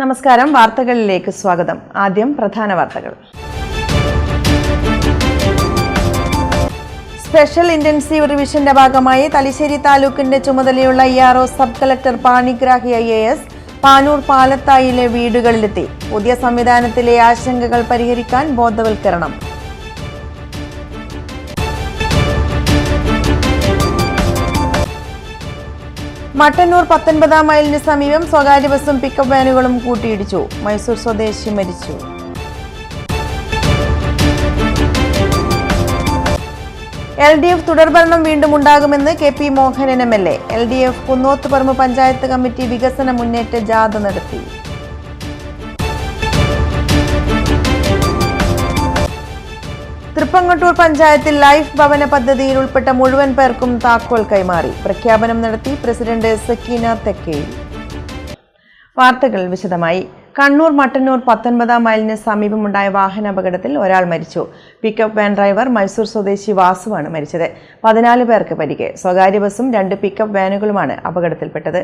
നമസ്കാരം, വാർത്തകളിലേക്ക് സ്വാഗതം. ആദ്യം പ്രധാന വാർത്തകൾ. സ്പെഷ്യൽ ഇന്റൻസീവ് റിവിഷന്റെ ഭാഗമായി തലശ്ശേരി താലൂക്കിന്റെ ചുമതലയുള്ള ERO sub collector Panigrahi IAS Panoor പാലത്തായിലെ വീടുകളിലെത്തി. പുതിയ സംവിധാനത്തിലെ ആശങ്കകൾ പരിഹരിക്കാൻ ബോധവൽക്കരണം. മട്ടന്നൂർ 19 മൈലിന് സമീപം സ്വകാര്യ ബസും പിക്കപ്പ് വാനുകളും കൂട്ടിയിടിച്ചു. മൈസൂർ സ്വദേശി മരിച്ചു. LDF തുടർഭരണം വീണ്ടും ഉണ്ടാകുമെന്ന് KP Mohanan MLA. LDF Kunnothuparamba panchayat committee വികസന മുന്നേറ്റ ജാഥ നടത്തി. തൃപ്പങ്ങോട്ടൂർ പഞ്ചായത്തിൽ ലൈഫ് ഭവന പദ്ധതിയിൽ ഉൾപ്പെട്ട മുഴുവൻ പേർക്കും താക്കോൽ കൈമാറി. പ്രഖ്യാപനം നടത്തി പ്രസിഡന്റ് സക്കീന തെക്കയിൽ. വാർത്തകൾ വിശദമായി. കണ്ണൂർ മട്ടന്നൂർ 19 മൈലിന് സമീപമുണ്ടായ വാഹനാപകടത്തിൽ ഒരാൾ മരിച്ചു. പിക്കപ്പ് വാൻ ഡ്രൈവർ മൈസൂർ സ്വദേശി വാസുവാണ് മരിച്ചത്. 14 പേർക്ക് പരിക്ക്. സ്വകാര്യ ബസും 2 പിക്കപ്പ് വാനുകളുമാണ് അപകടത്തിൽപ്പെട്ടത്.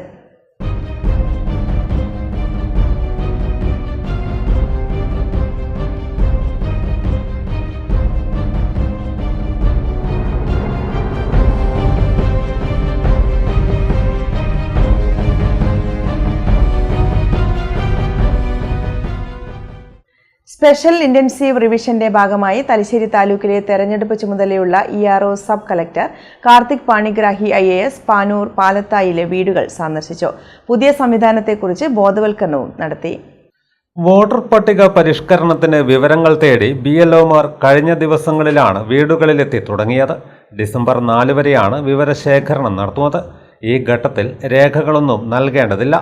സ്പെഷ്യൽ ഇന്റൻസീവ് റിവിഷന്റെ ഭാഗമായി തലശ്ശേരി താലൂക്കിലെ തെരഞ്ഞെടുപ്പ് ചുമതലയുള്ള ERO sub collector Karthik Panigrahi IAS Panoor പാലത്തായിലെ വീടുകൾ സന്ദർശിച്ചു. പുതിയ സംവിധാനത്തെക്കുറിച്ച് ബോധവൽക്കരണവും നടത്തി. വോട്ടർ പട്ടിക പരിഷ്കരണത്തിന് വിവരങ്ങൾ തേടി BLOമാർ കഴിഞ്ഞ ദിവസങ്ങളിലാണ് വീടുകളിലെത്തി തുടങ്ങിയത്. ഡിസംബർ 4 വരെയാണ് വിവരശേഖരണം നടത്തുന്നത്. ഈ ഘട്ടത്തിൽ രേഖകളൊന്നും നൽകേണ്ടതില്ല.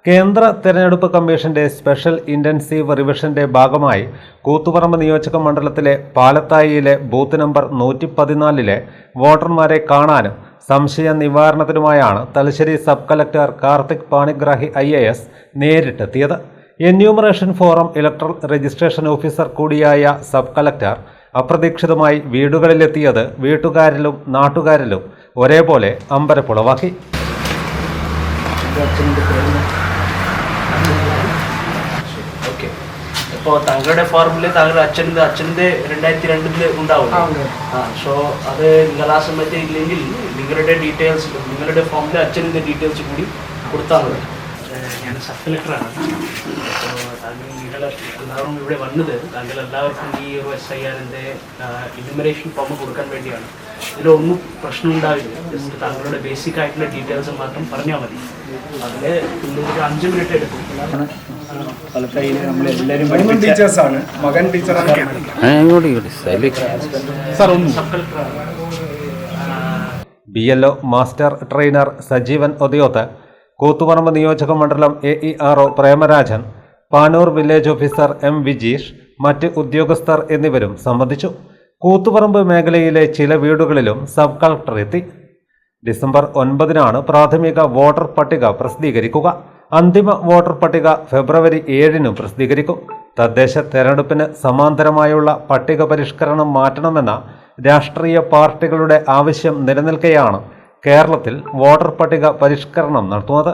കേന്ദ്ര തെരഞ്ഞെടുപ്പ് കമ്മീഷന്റെ സ്പെഷ്യൽ ഇന്റൻസീവ് റിവിഷന്റെ ഭാഗമായി കൂത്തുപറമ്പ് നിയോജക മണ്ഡലത്തിലെ പാലത്തായിയിലെ ബൂത്ത് നമ്പർ 114 വോട്ടർമാരെ കാണാനും സംശയ നിവാരണത്തിനുമായാണ് Thalassery sub collector Karthik Panigrahi IAS നേരിട്ടെത്തിയത്. Enumeration form electoral registration officer കൂടിയായ സബ് കളക്ടർ അപ്രതീക്ഷിതമായി വീടുകളിലെത്തിയത് വീട്ടുകാരിലും നാട്ടുകാരിലും ഒരേപോലെ അമ്പരപ്പുളവാക്കി. ഇപ്പോൾ താങ്കളുടെ ഫോർമിൽ താങ്കളുടെ അച്ഛൻ്റെ 2002 ഉണ്ടാവും. സോ അത് നിങ്ങൾ ആ സമയത്ത് ഇല്ലെങ്കിൽ നിങ്ങളുടെ ഡീറ്റെയിൽസ് നിങ്ങളുടെ ഫോമിൽ അച്ഛൻ്റെ ഡീറ്റെയിൽസ് കൂടി കൊടുത്താൽ മതി. ഞാൻ സബ് കളക്ടറാണ്. അപ്പോൾ നിങ്ങൾ എല്ലാവരും ഇവിടെ വന്നത് താങ്കൾ എല്ലാവർക്കും ഈ ഒരു SIRൻ്റെ എന്യൂമറേഷൻ ഫോം കൊടുക്കാൻ വേണ്ടിയാണ്. ഇതിലൊന്നും പ്രശ്നം ഉണ്ടാവില്ല. ജസ്റ്റ് താങ്കളുടെ ബേസിക് ആയിട്ടുള്ള ഡീറ്റെയിൽസ് മാത്രം പറഞ്ഞാൽ മതി. അതിൽ നിങ്ങൾക്ക് 5 മിനിറ്റ് എടുക്കും. മകൻ ടീച്ചറാണ്. BLO master trainer Sajeevan Othiyoth, Koothuparamba നിയോജക മണ്ഡലം AERO Premarajan, Panoor village officer M Vijeesh, മറ്റ് ഉദ്യോഗസ്ഥർ എന്നിവരും സംബന്ധിച്ചു. കൂത്തുപറമ്പ് മേഖലയിലെ ചില വീടുകളിലും സബ് കളക്ടർ എത്തി. ഡിസംബർ 9 പ്രാഥമിക വോട്ടർ പട്ടിക പ്രസിദ്ധീകരിക്കുക. അന്തിമ വോട്ടർ പട്ടിക ഫെബ്രുവരി 7 പ്രസിദ്ധീകരിക്കും. തദ്ദേശ തെരഞ്ഞെടുപ്പിന് സമാന്തരമായുള്ള പട്ടിക പരിഷ്കരണം മാറ്റണമെന്ന രാഷ്ട്രീയ പാർട്ടികളുടെ ആവശ്യം നിലനിൽക്കെയാണ് കേരളത്തിൽ വോട്ടർ പട്ടിക പരിഷ്കരണം നടത്തുന്നത്.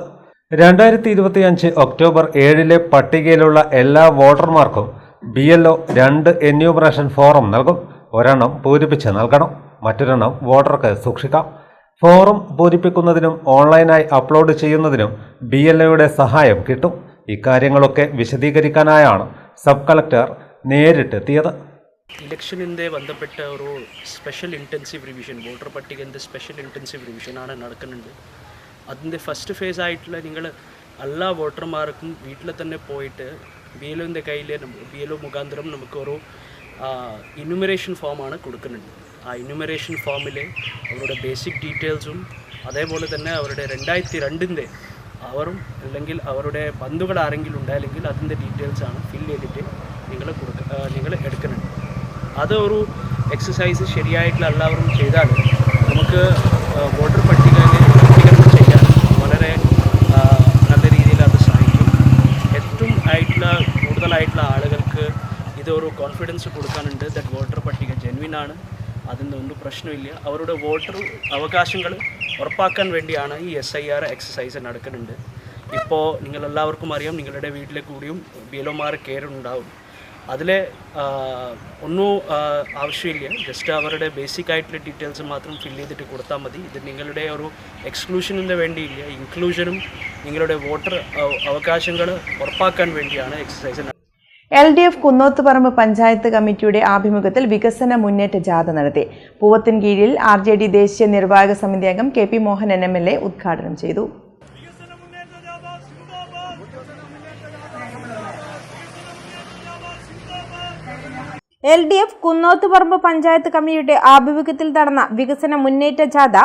2025 ഒക്ടോബർ 7 പട്ടികയിലുള്ള എല്ലാ വോട്ടർമാർക്കും BLO 2 എന്യൂമറേഷൻ ഫോറം നൽകും. ഒരെണ്ണം പൂരിപ്പിച്ച് നൽകണം, മറ്റൊരെണ്ണം വോട്ടർക്ക് സൂക്ഷിക്കാം. ഫോറം പൂരിപ്പിക്കുന്നതിനും ഓൺലൈനായി അപ്ലോഡ് ചെയ്യുന്നതിനും BLOയുടെ സഹായം കിട്ടും. ഇക്കാര്യങ്ങളൊക്കെ വിശദീകരിക്കാനായാണ് സബ് കളക്ടർ നേരിട്ടെത്തിയത്. ഇലക്ഷനിൻ്റെ ബന്ധപ്പെട്ട ഒരു സ്പെഷ്യൽ ഇൻറ്റൻസീവ് റിവിഷൻ, വോട്ടർ പട്ടികൻ്റെ സ്പെഷ്യൽ ഇൻറ്റൻസീവ് റിവിഷനാണ് നടക്കുന്നുണ്ട്. അതിൻ്റെ ഫസ്റ്റ് ഫേസ് ആയിട്ടുള്ള നിങ്ങൾ എല്ലാ വോട്ടർമാർക്കും വീട്ടിൽ തന്നെ പോയിട്ട് BLOൻ്റെ കയ്യിൽ BLO മുഖാന്തരം നമുക്കൊരു എന്യൂമറേഷൻ ഫോമാണ് കൊടുക്കുന്നുണ്ട്. ആ എന്യൂമറേഷൻ ഫോമിൽ അവരുടെ ബേസിക് ഡീറ്റെയിൽസും അതേപോലെ തന്നെ അവരുടെ 2002 അവരും അല്ലെങ്കിൽ അവരുടെ ബന്ധുക്കൾ ആരെങ്കിലും ഉണ്ടായില്ലെങ്കിൽ അതിൻ്റെ ഡീറ്റെയിൽസാണ് ഫില്ല് ചെയ്തിട്ട് നിങ്ങൾ എടുക്കുന്നുണ്ട്. അതൊരു എക്സസൈസ് ശരിയായിട്ടുള്ള എല്ലാവരും ചെയ്താൽ നമുക്ക് വോട്ടർ പട്ടികയിൽ ചെയ്യാൻ വളരെ നല്ല രീതിയിൽ അത് സഹായിക്കും. ഏറ്റവും കൂടുതലായിട്ടുള്ള ആളുകൾക്ക് ഇതൊരു കോൺഫിഡൻസ് കൊടുക്കാനുണ്ട് ദാറ്റ് വോട്ടർ പട്ടിക ജെന്വിൻ ആണ്, അതിനൊന്നും പ്രശ്നമില്ല. അവരുടെ വോട്ടർ അവകാശങ്ങൾ ഉറപ്പാക്കാൻ വേണ്ടിയാണ് ഈ SIR എക്സസൈസ് നടക്കുന്നുണ്ട്. ഇപ്പോൾ നിങ്ങളെല്ലാവർക്കും അറിയാം, നിങ്ങളുടെ വീട്ടിലെ കൂടിയും BLOമാർ കെയർ ഉണ്ടാവും. അതിൽ ഒന്നും ആവശ്യമില്ല, ജസ്റ്റ് അവരുടെ ബേസിക് ആയിട്ടുള്ള ഡീറ്റെയിൽസ് മാത്രം ഫില്ല് ചെയ്തിട്ട് കൊടുത്താൽ മതി. ഇത് നിങ്ങളുടെ ഒരു എക്സ്ക്ലൂഷനിൻ്റെ വേണ്ടിയില്ല, ഇൻക്ലൂഷനും നിങ്ങളുടെ വോട്ടർ അവകാശങ്ങൾ ഉറപ്പാക്കാൻ വേണ്ടിയാണ് എക്സസൈസ്. LDF കുന്നോത്തുപറമ്പ് പഞ്ചായത്ത് കമ്മിറ്റിയുടെ ആഭിമുഖ്യത്തിൽ വികസന മുന്നേറ്റ ജാഥ നടത്തി. പൂവത്തിൻകീഴിൽ RJD ദേശീയ നിർവാഹക സമിതി അംഗം KP മോഹനൻ MLA ഉദ്ഘാടനം ചെയ്തു. LDF കുന്നോത്തുപറമ്പ് പഞ്ചായത്ത് കമ്മിറ്റിയുടെ ആഭിമുഖ്യത്തിൽ നടന്ന വികസന മുന്നേറ്റ ജാഥ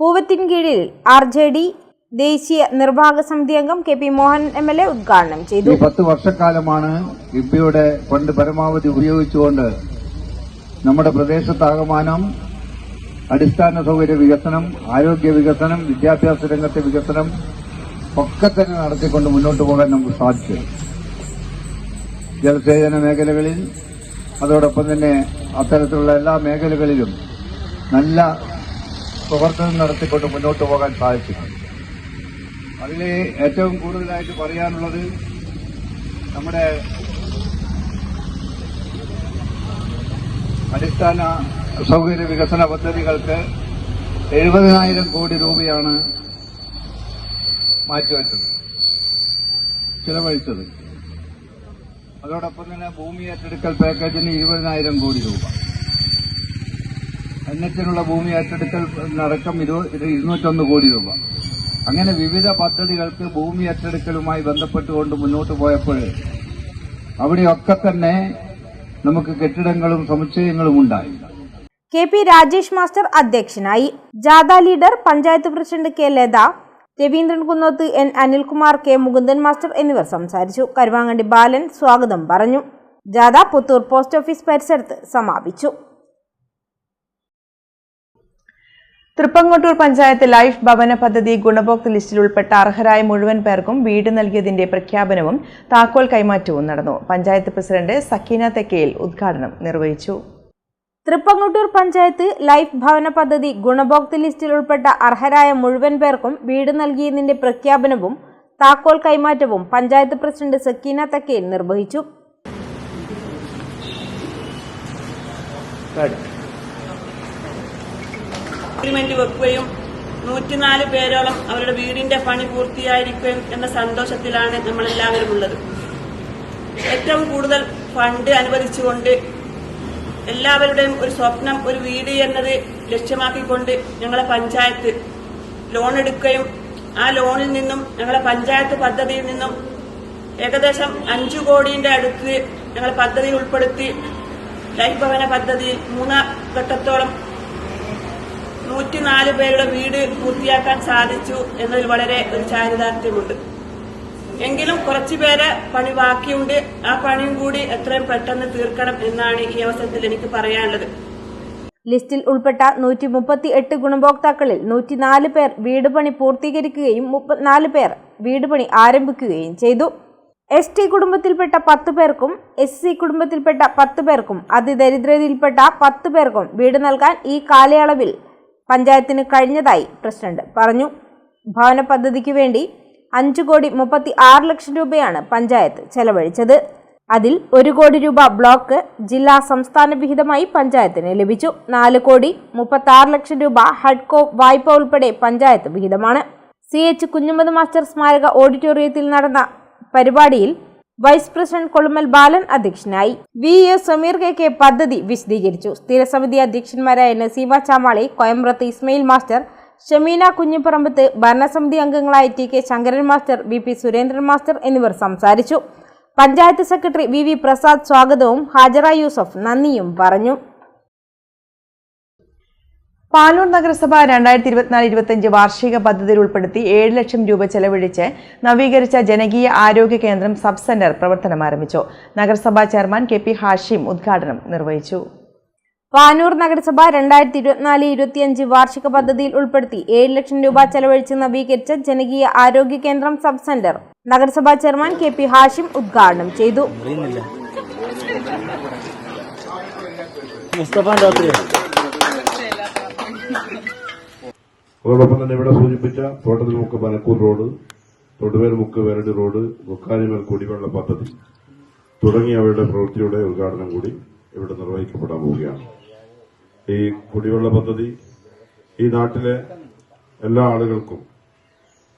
പൂവത്തിൻകീഴിൽ RJD ദേശീയ നിർവാഹക സമിതി അംഗം KP മോഹൻ MLA ഉദ്ഘാടനം ചെയ്തു. 10 വർഷക്കാലമാണ് കിഫ്ബിയുടെ ഫണ്ട് പരമാവധി ഉപയോഗിച്ചുകൊണ്ട് നമ്മുടെ പ്രദേശത്താകമാനം അടിസ്ഥാന സൗകര്യ വികസനം, ആരോഗ്യ വികസനം, വിദ്യാഭ്യാസ രംഗത്തെ വികസനം ഒക്കെ തന്നെ നടത്തിക്കൊണ്ട് മുന്നോട്ട് പോകാൻ നമുക്ക് സാധിച്ചു. ജലസേചന മേഖലകളിൽ അതോടൊപ്പം തന്നെ അത്തരത്തിലുള്ള എല്ലാ മേഖലകളിലും നല്ല പ്രവർത്തനം നടത്തിക്കൊണ്ട് മുന്നോട്ട് പോകാൻ സാധിച്ചു. അതിൽ ഏറ്റവും കൂടുതലായിട്ട് പറയാനുള്ളത് നമ്മുടെ അടിസ്ഥാന സൗകര്യ വികസന പദ്ധതികൾക്ക് 70,000 കോടി രൂപയാണ് മാറ്റിവെച്ചത്, ചിലവഴിച്ചത്. അതോടൊപ്പം തന്നെ ഭൂമി ഏറ്റെടുക്കൽ പാക്കേജിന് 20,000 കോടി രൂപ, NHനുള്ള ഭൂമി ഏറ്റെടുക്കൽ അടക്കം 201 കോടി രൂപ. അങ്ങനെ വിവിധ പദ്ധതികൾക്ക് ഭൂമി ഏറ്റെടുക്കലുമായി ബന്ധപ്പെട്ടുകൊണ്ട് മുന്നോട്ട് പോയപ്പോൾ അവിടെയൊക്കെ തന്നെ നമുക്ക് കെട്ടിടങ്ങളും സമുച്ചയങ്ങളും ഉണ്ടായി. KP രാജേഷ് മാസ്റ്റർ അധ്യക്ഷനായി. ജാഥ leader panchayat president K Latha, Raveendran Kunnoth, N Anilkumar, K Mukundan master എന്നിവർ സംസാരിച്ചു. കരുവാങ്ങണ്ടി ബാലൻ സ്വാഗതം പറഞ്ഞു. ജാഥ പുത്തൂർ പോസ്റ്റ് ഓഫീസ് പരിസരത്ത് സമാപിച്ചു. തൃപ്പങ്ങോട്ടൂർ പഞ്ചായത്ത് ലൈഫ് ഭവന പദ്ധതി ഗുണഭോക്തൃ ലിസ്റ്റിൽ ഉൾപ്പെട്ട അർഹരായ മുഴുവൻ പേർക്കും വീട് നൽകിയതിന്റെ പ്രഖ്യാപനവും താക്കോൽ കൈമാറ്റവും നടന്നു. പഞ്ചായത്ത് പ്രസിഡന്റ് സക്കീന തെക്കയിൽ ഉദ്ഘാടനം നിർവഹിച്ചു. തൃപ്പങ്ങോട്ടൂർ പഞ്ചായത്ത് ലൈഫ് ഭവന പദ്ധതി ഗുണഭോക്തൃ ലിസ്റ്റിൽ ഉൾപ്പെട്ട അർഹരായ മുഴുവൻ പേർക്കും വീട് നൽകിയതിന്റെ പ്രഖ്യാപനവും താക്കോൽ കൈമാറ്റവും പഞ്ചായത്ത് പ്രസിഡന്റ് സക്കീന തെക്കയിൽ നിർവഹിച്ചു. അഗ്രിമെന്റ് വെക്കുകയും 104 പേരോളം അവരുടെ വീടിന്റെ പണി പൂർത്തിയായിരിക്കുകയും എന്ന സന്തോഷത്തിലാണ് നമ്മളെല്ലാവരും ഉള്ളത്. ഏറ്റവും കൂടുതൽ ഫണ്ട് അനുവദിച്ചുകൊണ്ട് എല്ലാവരുടെയും ഒരു സ്വപ്നം, ഒരു വീട് എന്നത് ലക്ഷ്യമാക്കിക്കൊണ്ട് ഞങ്ങളെ പഞ്ചായത്ത് ലോൺ എടുക്കുകയും ആ ലോണിൽ നിന്നും ഞങ്ങളെ പഞ്ചായത്ത് പദ്ധതിയിൽ നിന്നും ഏകദേശം 5 കോടിയുടെ അടുത്ത് ഞങ്ങളെ പദ്ധതിയിൽ ഉൾപ്പെടുത്തി ലൈഫ് ഭവന പദ്ധതിയിൽ 3 ഘട്ടത്തോളം 104 പേരുടെ വീട് പൂർത്തിയാക്കാൻ സാധിച്ചു എന്നതിൽ വളരെ ഒരു ചാരിതാർത്ഥ്യമുണ്ട്. എങ്കിലും കുറച്ചുപേരെ പണി ബാക്കിയുണ്ട്. ആ പണിയും കൂടി എത്രയും പെട്ടെന്ന് തീർക്കണം എന്നാണ് ഈ അവസരത്തിൽ എനിക്ക് പറയാനുള്ളത്. ലിസ്റ്റിൽ ഉൾപ്പെട്ട 138 ഗുണഭോക്താക്കളിൽ 104 പേർ വീട് പണി പൂർത്തീകരിക്കുകയും 34 പേർ വീട് പണി ആരംഭിക്കുകയും ചെയ്തു. ST കുടുംബത്തിൽപ്പെട്ട 10 പേർക്കും SC കുടുംബത്തിൽപ്പെട്ട 10 പേർക്കും അതിദരിദ്രതയിൽപ്പെട്ട 10 പേർക്കും വീട് നൽകാൻ ഈ കാലയളവിൽ പഞ്ചായത്തിന് കഴിഞ്ഞതായി പ്രസിഡന്റ് പറഞ്ഞു. ഭവന പദ്ധതിക്ക് വേണ്ടി 5,36 ലക്ഷം രൂപയാണ് പഞ്ചായത്ത് ചെലവഴിച്ചത്. അതിൽ 1 കോടി രൂപ ബ്ലോക്ക്, ജില്ലാ, സംസ്ഥാന വിഹിതമായി പഞ്ചായത്തിന് ലഭിച്ചു. 4,36 ലക്ഷം രൂപ ഹഡ്കോ വായ്പ ഉൾപ്പെടെ പഞ്ചായത്ത് വിഹിതമാണ്. CH കുഞ്ഞുമത് മാസ്റ്റർ സ്മാരക ഓഡിറ്റോറിയത്തിൽ നടന്ന പരിപാടിയിൽ വൈസ് പ്രസിഡന്റ് കൊളുമൽ ബാലൻ അധ്യക്ഷനായി. VA സമീർ KK പദ്ധതി വിശദീകരിച്ചു. സ്ഥിരസമിതി അധ്യക്ഷന്മാരായ നസീമ ചാമാളി, കൊയമ്പ്രത്ത് ഇസ്മയിൽ മാസ്റ്റർ, ഷമീന കുഞ്ഞിപ്പറമ്പത്ത്, ഭരണസമിതി അംഗങ്ങളായ TK Sankaran master, VP Surendran master എന്നിവർ സംസാരിച്ചു. പഞ്ചായത്ത് സെക്രട്ടറി VV പ്രസാദ് സ്വാഗതവും ഹാജറ യൂസഫ് നന്ദിയും പറഞ്ഞു. പാനൂർ നഗരസഭ 2024-25 വാർഷിക പദ്ധതിയിൽ ഉൾപ്പെടുത്തി 7 ലക്ഷം രൂപ ചെലവഴിച്ച് നവീകരിച്ച ജനകീയ ആരോഗ്യ കേന്ദ്രം സബ് സെന്റർ പ്രവർത്തനം ആരംഭിച്ചു. നഗരസഭാ ചെയർമാൻ KP ഹാഷിം ഉദ്ഘാടനം നിർവഹിച്ചു. പാനൂർ നഗരസഭ 2024-25 വാർഷിക പദ്ധതിയിൽ ഉൾപ്പെടുത്തി 7 ലക്ഷം രൂപ ചെലവഴിച്ച് നവീകരിച്ച ജനകീയ ആരോഗ്യ കേന്ദ്രം സബ് സെന്റർ നഗരസഭാ ചെയർമാൻ KP ഹാഷിം ഉദ്ഘാടനം ചെയ്തു. അതോടൊപ്പം തന്നെ ഇവിടെ സൂചിപ്പിച്ച തോട്ടത്തിൽമുക്ക് പനക്കൂർ റോഡ്, തൊടുവേൽമുക്ക് വേരടി റോഡ്, മുക്കാലിമേൽ കുടിവെള്ള പദ്ധതി തുടങ്ങിയവയുടെ പ്രവൃത്തിയുടെ ഉദ്ഘാടനം കൂടി ഇവിടെ നിർവഹിക്കപ്പെടാൻ പോവുകയാണ്. ഈ കുടിവെള്ള പദ്ധതി ഈ നാട്ടിലെ എല്ലാ ആളുകൾക്കും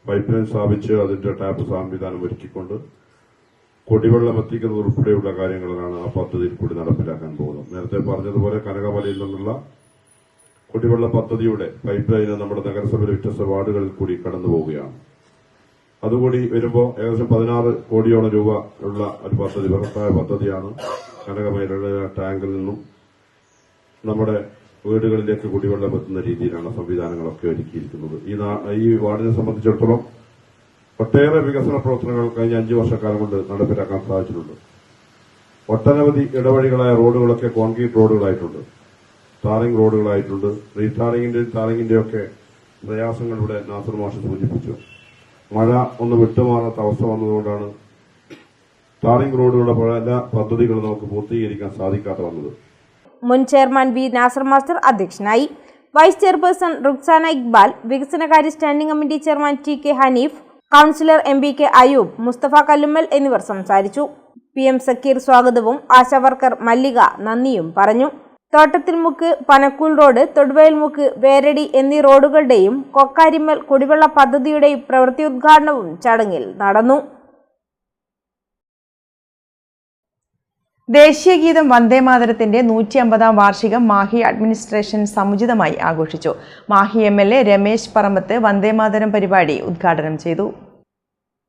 പൈപ്പ് ലൈൻ സ്ഥാപിച്ച് അതിന്റെ ടാപ്പ് സംവിധാനം ഒരുക്കിക്കൊണ്ട് കുടിവെള്ളം എത്തിക്കുന്നത് ഉൾപ്പെടെയുള്ള കാര്യങ്ങളാണ് ആ പദ്ധതിയിൽ കൂടി നടപ്പിലാക്കാൻ പോകുന്നത്. നേരത്തെ പറഞ്ഞതുപോലെ കനകമലയിൽ നിന്നുള്ള കുടിവെള്ള പദ്ധതിയുടെ പൈപ്പ് ലൈന് നമ്മുടെ നഗരസഭയിലെ വ്യത്യസ്ത വാർഡുകളിൽ കൂടി കടന്നു പോവുകയാണ്. അതുകൂടി വരുമ്പോൾ ഏകദേശം 16 കോടിയോളം രൂപ ഉള്ള ഒരു പദ്ധതി, ബൃഹത്തായ പദ്ധതിയാണ്. കനകമലയുടെ ടാങ്കിൽ നിന്നും നമ്മുടെ വീടുകളിലേക്ക് കുടിവെള്ളം എത്തുന്ന രീതിയിലാണ് സംവിധാനങ്ങളൊക്കെ ഒരുക്കിയിരിക്കുന്നത്. ഈ വാർഡിനെ സംബന്ധിച്ചിടത്തോളം ഒട്ടേറെ വികസന പ്രവർത്തനങ്ങൾ കഴിഞ്ഞ 5 വർഷക്കാലം കൊണ്ട് നടപ്പിലാക്കാൻ സാധിച്ചിട്ടുണ്ട്. ഒട്ടനവധി ഇടവഴികളായ റോഡുകളൊക്കെ കോൺക്രീറ്റ് റോഡുകളായിട്ടുണ്ട്, ടാറിംഗ് റോഡുകളായിട്ടുണ്ട്. ടാറിംഗിന്റെ ഒക്കെ പ്രയാസങ്ങൾ ഇവിടെ നാസർ മാഷ് സൂചിപ്പിച്ചു. മഴ ഒന്ന് വിട്ടുമാറാത്ത അവസ്ഥ വന്നതുകൊണ്ടാണ് ടാറിംഗ് റോഡുകളുടെ പല പദ്ധതികളും നമുക്ക് പൂർത്തീകരിക്കാൻ സാധിക്കാതെ വന്നത്. മുൻ ചെയർമാൻ വി നാസർ മാസ്റ്റർ അധ്യക്ഷനായി. വൈസ് ചെയർപേഴ്സൺ റുക്സാന ഇക്ബാൽ, വികസനകാര്യ standing committee chairman T K Hanif, councillor MBK Ayoob, Musthafa Kallummal എന്നിവർ സംസാരിച്ചു. PM സക്കീർ സ്വാഗതവും ആശാവർക്കർ മല്ലിക നന്ദിയും പറഞ്ഞു. തോട്ടത്തിൽമുക്ക് പനക്കൂൽ റോഡ്, തൊടുവേൽമുക്ക് വേരടി എന്നീ റോഡുകളുടെയും കൊക്കാരിമ്മൽ കുടിവെള്ള പദ്ധതിയുടെയും പ്രവൃത്തി ഉദ്ഘാടനവും ചടങ്ങിൽ നടന്നു. ദേശീയഗീതം വന്ദേമാതരത്തിന്റെ 150-ാം വാർഷികം മാഹി അഡ്മിനിസ്ട്രേഷൻ സമുചിതമായി ആഘോഷിച്ചു. മാഹി MLA രമേശ് പറമ്പത്ത് വന്ദേമാതരം പരിപാടി ഉദ്ഘാടനം ചെയ്തു.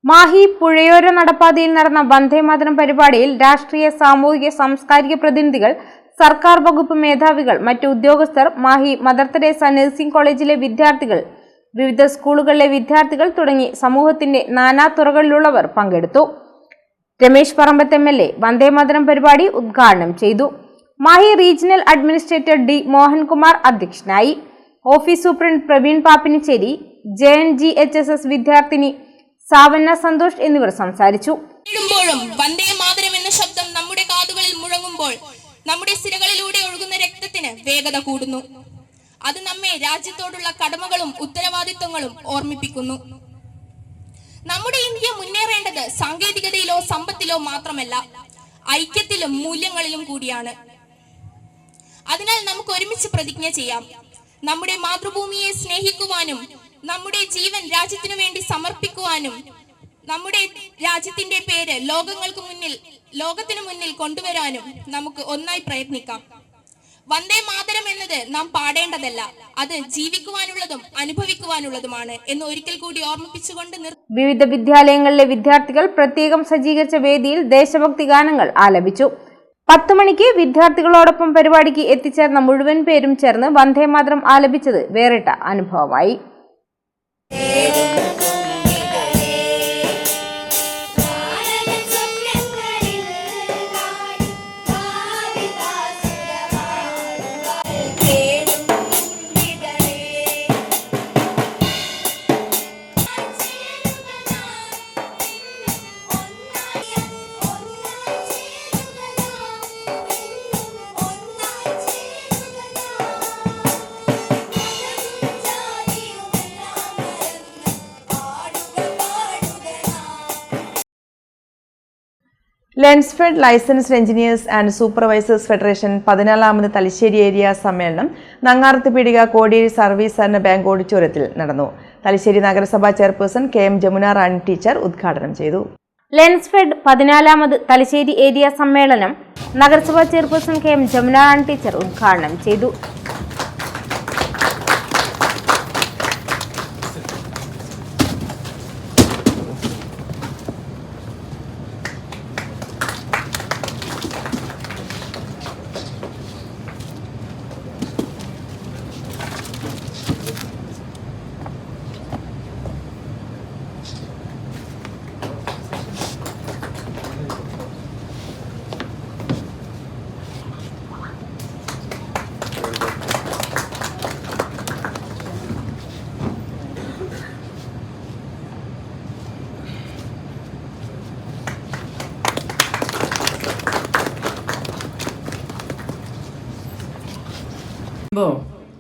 മാഹി പുഴയോര നടപ്പാതയിൽ നടന്ന വന്ദേമാതരം പരിപാടിയിൽ രാഷ്ട്രീയ, സാമൂഹിക, സാംസ്കാരിക പ്രതിനിധികൾ, സർക്കാർ വകുപ്പ് മേധാവികൾ, മറ്റു ഉദ്യോഗസ്ഥർ, മാഹി മദർ തെരേസ നഴ്സിംഗ് കോളേജിലെ വിദ്യാർത്ഥികൾ, വിവിധ സ്കൂളുകളിലെ വിദ്യാർത്ഥികൾ തുടങ്ങി സമൂഹത്തിന്റെ നാനാ തുറകളിലുള്ളവർ പങ്കെടുത്തു. രമേശ് പറമ്പത്ത് MLA വന്ദേമാതരം പരിപാടി ഉദ്ഘാടനം ചെയ്തു. Mahe regional administrator D Mohankumar അധ്യക്ഷനായി. Office superintendent Praveen Pappinisseri, JNGHSS വിദ്യാർത്ഥിനി സാവന്ന സന്തോഷ് എന്നിവർ സംസാരിച്ചു. വന്ദേമാതരം എന്ന ശബ്ദം നമ്മുടെ കാതുകളിൽ മുഴങ്ങുമ്പോൾ നമ്മുടെ സിരകളിലൂടെ ഒഴുകുന്ന രക്തത്തിന് വേഗത കൂടുന്നു. അത് നമ്മെ രാജ്യത്തോടുള്ള കടമകളും ഉത്തരവാദിത്വങ്ങളും ഓർമ്മിപ്പിക്കുന്നു. നമ്മുടെ ഇന്ത്യ മുന്നേറേണ്ടത് സാങ്കേതികതയിലോ സമ്പത്തിലോ മാത്രമല്ല, ഐക്യത്തിലും മൂല്യങ്ങളിലും കൂടിയാണ്. അതിനാൽ നമുക്ക് ഒരുമിച്ച് പ്രതിജ്ഞ ചെയ്യാം. നമ്മുടെ മാതൃഭൂമിയെ സ്നേഹിക്കുവാനും നമ്മുടെ ജീവൻ രാജ്യത്തിനു വേണ്ടി സമർപ്പിക്കുവാനും നമ്മുടെ രാജ്യത്തിന്റെ പേര് ലോകത്തിനു മുന്നിൽ കൊണ്ടുവരാനും നമുക്ക് ഒന്നായി പ്രയത്നിക്കാം. വന്ദേ മാതരം എന്നത് നാം പാടേണ്ടതല്ല, അത് ജീവിക്കുവാനുള്ളതും അനുഭവിക്കുവാനുള്ളതുമാണ് എന്ന് ഒരിക്കൽ കൂടി ഓർമ്മിപ്പിച്ചുകൊണ്ട് വിവിധ വിദ്യാലയങ്ങളിലെ വിദ്യാർത്ഥികൾ പ്രത്യേകം സജ്ജീകരിച്ച വേദിയിൽ ദേശഭക്തി ഗാനങ്ങൾ ആലപിച്ചു. 10 മണിക്ക് വിദ്യാർത്ഥികളോടൊപ്പം പരിപാടിക്ക് എത്തിച്ചേർന്ന മുഴുവൻ പേരും ചേർന്ന് വന്ദേമാതരം ആലപിച്ചത് വേറിട്ട അനുഭവമായി. Lensfed licensed engineers and supervisors federation 14ാമത് തലശ്ശേരി ഏരിയ സമ്മേളനം നങ്ങാർത്ത് പീടിക കോടിയേരി സർവീസ് സഹകരണ ബാങ്ക് ഓഡിറ്റോറിയത്തിൽ നടന്നു. തലശ്ശേരി നഗരസഭാ ചെയർപേഴ്സൺ KM ജമുന റാണി ടീച്ചർ ഉദ്ഘാടനം ചെയ്തു. ലെൻസ്ഫെഡ് 14ാമത് തലശ്ശേരി ഏരിയ സമ്മേളനം നഗരസഭാ ചെയർപേഴ്സൺ KM ജമുന റാണി ടീച്ചർ ഉദ്ഘാടനം ചെയ്തു.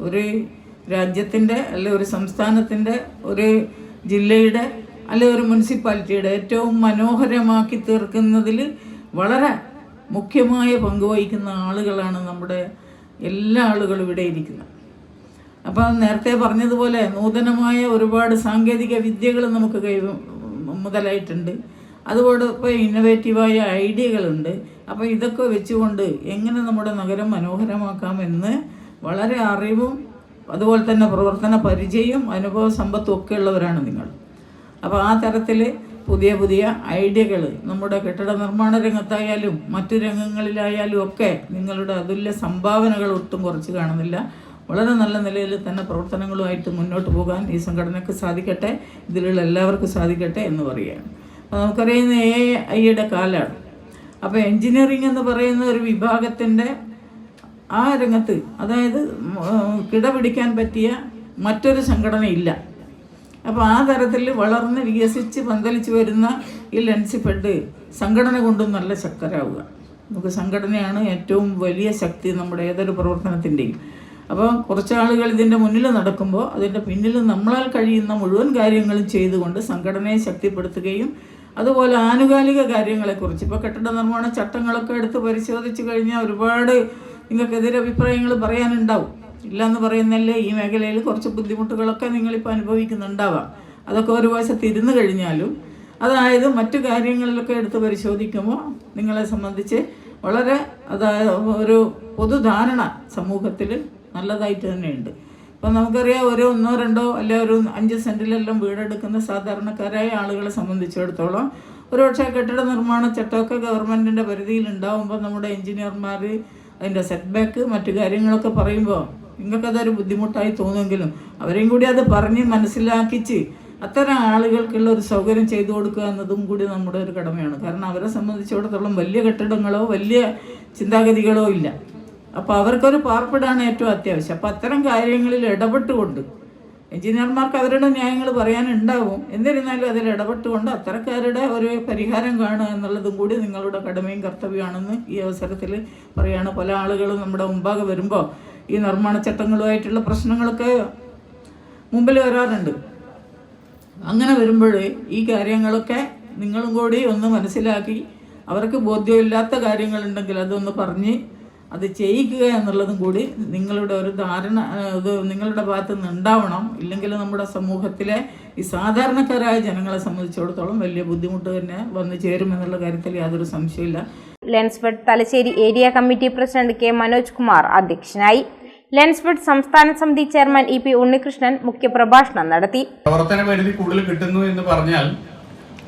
ഒരു രാജ്യത്തിൻ്റെ അല്ലെ ഒരു സംസ്ഥാനത്തിൻ്റെ ഒരു ജില്ലയുടെ അല്ലെ ഒരു മുനിസിപ്പാലിറ്റിയുടെ ഏറ്റവും മനോഹരമാക്കി തീർക്കുന്നതിൽ വളരെ മുഖ്യമായ പങ്ക് വഹിക്കുന്ന ആളുകളാണ് നമ്മുടെ എല്ലാ ആളുകളും ഇവിടെ ഇരിക്കുന്നത്. അപ്പം നേരത്തെ പറഞ്ഞതുപോലെ നൂതനമായ ഒരുപാട് സാങ്കേതിക വിദ്യകൾ നമുക്ക് മുതലായിട്ടുണ്ട്. അതുപോലെ ഇപ്പോൾ ഇന്നൊവേറ്റീവായ ഐഡിയകളുണ്ട്. അപ്പോൾ ഇതൊക്കെ വെച്ചുകൊണ്ട് എങ്ങനെ നമ്മുടെ നഗരം മനോഹരമാക്കാമെന്ന് വളരെ അറിവും അതുപോലെ തന്നെ പ്രവർത്തന പരിചയവും അനുഭവ സമ്പത്തും ഒക്കെ ഉള്ളവരാണ് നിങ്ങൾ. അപ്പോൾ ആ തരത്തിൽ പുതിയ പുതിയ ഐഡിയകൾ നമ്മുടെ കെട്ടിട നിർമ്മാണ രംഗത്തായാലും മറ്റു രംഗങ്ങളിലായാലും ഒക്കെ നിങ്ങളുടെ അതുല്യ സംഭാവനകൾ ഒട്ടും കുറച്ച് കാണുന്നില്ല. വളരെ നല്ല നിലയിൽ തന്നെ പ്രവർത്തനങ്ങളുമായിട്ട് മുന്നോട്ട് പോകാൻ ഈ സംഘടനയ്ക്ക് സാധിക്കട്ടെ, ഇതിലുള്ള എല്ലാവർക്കും സാധിക്കട്ടെ എന്ന് പറയുകയാണ്. അപ്പോൾ നമുക്കറിയുന്ന AI കാലമാണ്. അപ്പോൾ എൻജിനീയറിംഗ് എന്ന് പറയുന്ന ഒരു വിഭാഗത്തിൻ്റെ ആ രംഗത്ത്, അതായത് കിടപിടിക്കാൻ പറ്റിയ മറ്റൊരു സംഘടനയില്ല. അപ്പോൾ ആ തരത്തിൽ വളർന്ന് വികസിച്ച് പന്തലിച്ച് വരുന്ന ഈ ലെൻസിഫെഡ് സംഘടന കൊണ്ടും നല്ല ശക്തരാവുക. നമുക്ക് സംഘടനയാണ് ഏറ്റവും വലിയ ശക്തി നമ്മുടെ ഏതൊരു പ്രവർത്തനത്തിൻ്റെയും. അപ്പോൾ കുറച്ച് ആളുകൾ ഇതിൻ്റെ മുന്നിൽ നടക്കുമ്പോൾ അതിൻ്റെ പിന്നിൽ നമ്മളാൽ കഴിയുന്ന മുഴുവൻ കാര്യങ്ങളും ചെയ്തുകൊണ്ട് സംഘടനയെ ശക്തിപ്പെടുത്തുകയും അതുപോലെ ആനുകാലിക കാര്യങ്ങളെക്കുറിച്ച് ഇപ്പോൾ കെട്ടിട നിർമ്മാണ ചട്ടങ്ങളൊക്കെ എടുത്ത് പരിശോധിച്ച് കഴിഞ്ഞാൽ ഒരുപാട് നിങ്ങൾക്കെതിരെ അഭിപ്രായങ്ങൾ പറയാനുണ്ടാവും. ഇല്ലയെന്ന് പറയുന്നല്ലേ, ഈ മേഖലയിൽ കുറച്ച് ബുദ്ധിമുട്ടുകളൊക്കെ നിങ്ങളിപ്പോൾ അനുഭവിക്കുന്നുണ്ടാവാം. അതൊക്കെ ഒരു വശത്ത് ഇരുന്ന് കഴിഞ്ഞാലും അതായത് മറ്റു കാര്യങ്ങളിലൊക്കെ എടുത്ത് പരിശോധിക്കുമ്പോൾ നിങ്ങളെ സംബന്ധിച്ച് വളരെ അതായത് ഒരു പൊതുധാരണ സമൂഹത്തിൽ നല്ലതായിട്ട് തന്നെയുണ്ട്. ഇപ്പം നമുക്കറിയാം, ഒരു 1, 2 അല്ലെ ഒരു 5 സെൻറ്റിലെല്ലാം വീടെടുക്കുന്ന സാധാരണക്കാരായ ആളുകളെ സംബന്ധിച്ചിടത്തോളം ഒരുപക്ഷെ കെട്ടിട നിർമ്മാണ ചട്ടമൊക്കെ ഗവൺമെൻറ്റിൻ്റെ പരിധിയിൽ ഉണ്ടാകുമ്പോൾ നമ്മുടെ എഞ്ചിനീയർമാർ അതിൻ്റെ സെറ്റ് ബാക്ക് മറ്റു കാര്യങ്ങളൊക്കെ പറയുമ്പോൾ നിങ്ങൾക്കതൊരു ബുദ്ധിമുട്ടായി തോന്നുമെങ്കിലും അവരെയും കൂടി അത് പറഞ്ഞ് മനസ്സിലാക്കിച്ച് അത്തരം ആളുകൾക്കുള്ള ഒരു സൗകര്യം ചെയ്തു കൊടുക്കുക എന്നതും കൂടി നമ്മുടെ ഒരു കടമയാണ്. കാരണം അവരെ സംബന്ധിച്ചിടത്തോളം വലിയ കെട്ടിടങ്ങളോ വലിയ ചിന്താഗതികളോ ഇല്ല. അപ്പോൾ അവർക്കൊരു പാർപ്പിടാണ് ഏറ്റവും അത്യാവശ്യം. അപ്പോൾ അത്തരം കാര്യങ്ങളിൽ ഇടപെട്ടുകൊണ്ട് എഞ്ചിനീയർമാർക്ക് അവരുടെ ന്യായങ്ങൾ പറയാനുണ്ടാവും, എന്നിരുന്നാലും അതിൽ ഇടപെട്ടുകൊണ്ട് അത്തരക്കാരുടെ ഒരു പരിഹാരം കാണുക എന്നുള്ളതും കൂടി നിങ്ങളുടെ കടമയും കർത്തവ്യമാണെന്ന് ഈ അവസരത്തിൽ പറയുകയാണ്. പല ആളുകളും നമ്മുടെ മുമ്പാകെ വരുമ്പോൾ ഈ നിർമ്മാണ ചട്ടങ്ങളുമായിട്ടുള്ള പ്രശ്നങ്ങളൊക്കെ മുമ്പിൽ വരാറുണ്ട്. അങ്ങനെ വരുമ്പോൾ ഈ കാര്യങ്ങളൊക്കെ നിങ്ങളും കൂടി ഒന്ന് മനസ്സിലാക്കി അവർക്ക് ബോധ്യമില്ലാത്ത കാര്യങ്ങളുണ്ടെങ്കിൽ അതൊന്ന് പറഞ്ഞ് അത് ചെയ്യിക്കുക എന്നുള്ളതും കൂടി നിങ്ങളുടെ ഒരു ധാരണ ഇത് നിങ്ങളുടെ ഭാഗത്തു നിന്ന് ഉണ്ടാവണം. ഇല്ലെങ്കിൽ നമ്മുടെ സമൂഹത്തിലെ ഈ സാധാരണക്കാരായ ജനങ്ങളെ സംബന്ധിച്ചിടത്തോളം വലിയ ബുദ്ധിമുട്ട് തന്നെ വന്നു ചേരുമെന്നുള്ള കാര്യത്തിൽ യാതൊരു സംശയമില്ല. Lensfed Thalassery area committee president K Manoj Kumar അധ്യക്ഷനായി. ലെൻസ്ഫെഡ് സംസ്ഥാന സമിതി ചെയർമാൻ ഇ പി ഉണ്ണികൃഷ്ണൻ മുഖ്യപ്രഭാഷണം നടത്തി. പ്രവർത്തന പരിധി കൂടുതൽ കിട്ടുന്നു എന്ന് പറഞ്ഞാൽ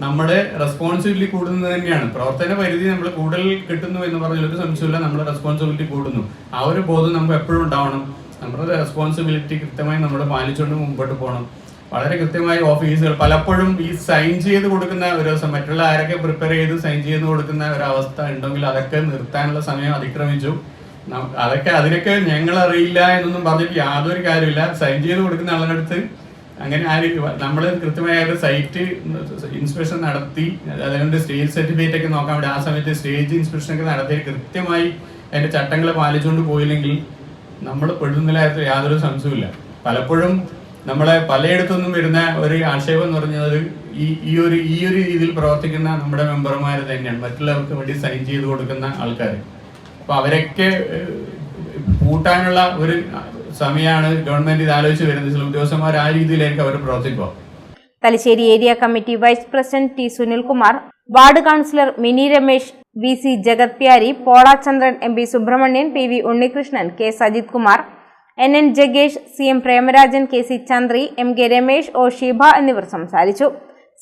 നമ്മുടെ റെസ്പോൺസിബിലിറ്റി കൂടുന്നത് തന്നെയാണ്. പ്രവർത്തന പരിധി നമ്മൾ കൂടുതൽ കിട്ടുന്നു എന്ന് പറഞ്ഞാൽ ഒരു സംശയമില്ല, നമ്മുടെ റെസ്പോൺസിബിലിറ്റി കൂടുന്നു. ആ ഒരു ബോധം നമുക്ക് എപ്പോഴും ഉണ്ടാവണം. നമ്മുടെ റെസ്പോൺസിബിലിറ്റി കൃത്യമായി നമ്മൾ പാലിച്ചുകൊണ്ട് മുമ്പോട്ട് പോകണം. വളരെ കൃത്യമായി ഓഫീസുകൾ പലപ്പോഴും ഈ സൈൻ ചെയ്ത് കൊടുക്കുന്ന ഒരു ദിവസം മറ്റുള്ള ആരൊക്കെ പ്രിപ്പയർ ചെയ്ത് സൈൻ ചെയ്ത് കൊടുക്കുന്ന ഒരവസ്ഥ ഉണ്ടെങ്കിൽ അതൊക്കെ നിർത്താനുള്ള സമയം അതിക്രമിച്ചു. അതിനൊക്കെ ഞങ്ങൾ അറിയില്ല എന്നൊന്നും പറഞ്ഞിട്ട് യാതൊരു കാര്യമില്ല. സൈൻ ചെയ്ത് കൊടുക്കുന്ന ആളുടെ അടുത്ത് അങ്ങനെ നമ്മൾ കൃത്യമായ ഒരു സൈറ്റ് ഇൻസ്പെക്ഷൻ നടത്തി അതുകൊണ്ട് സ്റ്റേജ് സർട്ടിഫിക്കറ്റ് ഒക്കെ നോക്കാൻ വേണ്ടി ആ സമയത്ത് സ്റ്റേജ് ഇൻസ്പെക്ഷൻ ഒക്കെ നടത്തി കൃത്യമായി അതിന്റെ ചട്ടങ്ങളെ പാലിച്ചുകൊണ്ട് പോയില്ലെങ്കിൽ നമ്മൾ പെടുന്നില്ല, യാതൊരു സംശയമില്ല. പലപ്പോഴും നമ്മളെ പലയിടത്തുനിന്നും വരുന്ന ഒരു ആക്ഷേപം എന്ന് പറഞ്ഞത് ഈ ഒരു രീതിയിൽ പ്രവർത്തിക്കുന്ന നമ്മുടെ മെമ്പർമാർ തന്നെയാണ്, മറ്റുള്ളവർക്ക് വേണ്ടി സൈൻ ചെയ്ത് കൊടുക്കുന്ന ആൾക്കാർ. അപ്പൊ അവരൊക്കെ കൂട്ടാനുള്ള ഒരു സമയമാണ് ഗവൺമെന്റ് ഇത് ആലോചിച്ച് വരുന്നത്. ചില ഉദ്യോഗസ്ഥന്മാർ ആ രീതിയിലായിരിക്കും അവർ പ്രവർത്തിക്കുക. Thalassery area committee vice president T Sunilkumar, ward councillor Mini Ramesh, VC Jagat Pyari, Polachandran, MP Subrahmanyan, PV Unnikrishnan, K Sajith Kumar, NN ജഗേഷ്, CM Premarajan, KC Chandri, MK Ramesh, O Sheeba എന്നിവർ സംസാരിച്ചു.